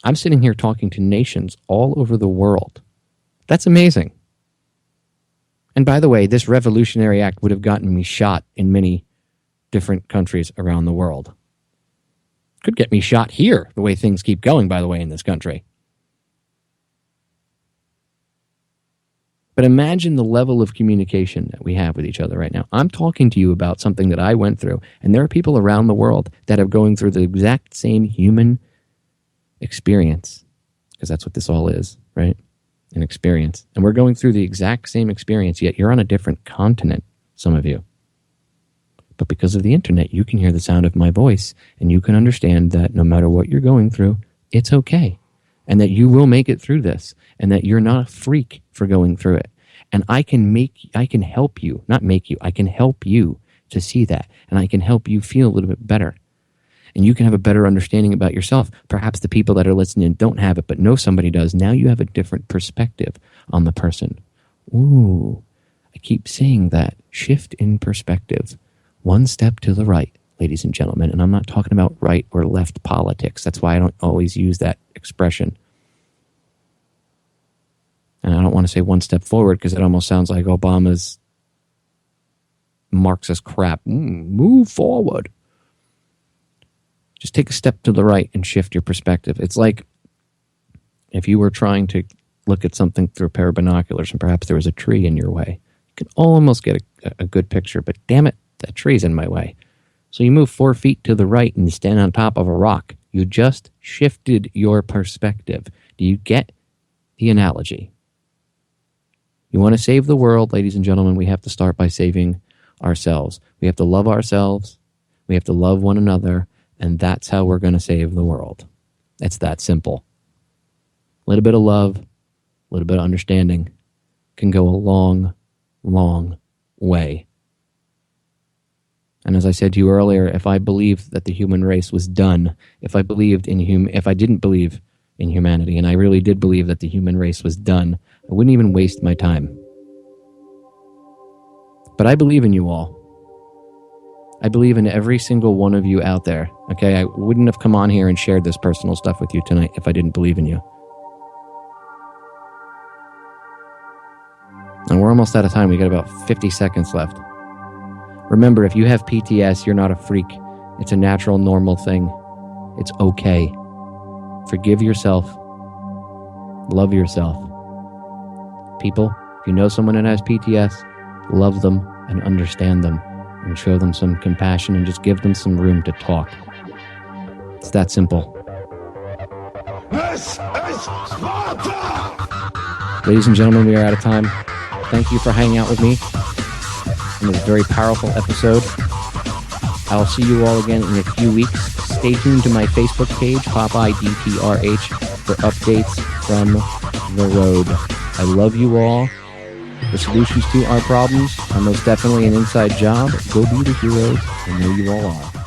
I'm sitting here talking to nations all over the world. That's amazing. And by the way, this revolutionary act would have gotten me shot in many different countries around the world. Could get me shot here, the way things keep going, by the way, in this country. But imagine the level of communication that we have with each other right now. I'm talking to you about something that I went through, and there are people around the world that are going through the exact same human experience, because that's what this all is, right? An experience. And we're going through the exact same experience, yet you're on a different continent, some of you. But because of the internet, you can hear the sound of my voice, and you can understand that no matter what you're going through, it's okay. And that you will make it through this, and that you're not a freak for going through it. And I can help you, not make you, I can help you to see that, and I can help you feel a little bit better. And you can have a better understanding about yourself. Perhaps the people that are listening don't have it, but know somebody does. Now you have a different perspective on the person. Ooh, I keep saying that. Shift in perspective. One step to the right, ladies and gentlemen. And I'm not talking about right or left politics. That's why I don't always use that expression. And I don't want to say one step forward, because it almost sounds like Obama's Marxist crap. Move forward. Just take a step to the right and shift your perspective. It's like if you were trying to look at something through a pair of binoculars and perhaps there was a tree in your way. You can almost get a good picture, but damn it, that tree's in my way. So you move 4 feet to the right and you stand on top of a rock. You just shifted your perspective. Do you get the analogy? You want to save the world, ladies and gentlemen, we have to start by saving ourselves. We have to love ourselves. We have to love one another. And that's how we're going to save the world. It's that simple. A little bit of love, a little bit of understanding can go a long, long way. And as I said to you earlier, if I believed that the human race was done, if I didn't believe in humanity, and I really did believe that the human race was done, I wouldn't even waste my time. But I believe in you all. I believe in every single one of you out there. Okay, I wouldn't have come on here and shared this personal stuff with you tonight if I didn't believe in you. And we're almost out of time. We got about 50 seconds left. Remember, if you have PTSD, you're not a freak. It's a natural, normal thing. It's okay. Forgive yourself. Love yourself. People, if you know someone that has PTSD, love them and understand them. And show them some compassion and just give them some room to talk. It's that simple. This is Sparta! Ladies and gentlemen, we are out of time. Thank you for hanging out with me in this very powerful episode. I'll see you all again in a few weeks. Stay tuned to my Facebook page, Popeye DTRH, for updates from the road. I love you all. The solutions to our problems are most definitely an inside job. Go be the heroes, and there you all are.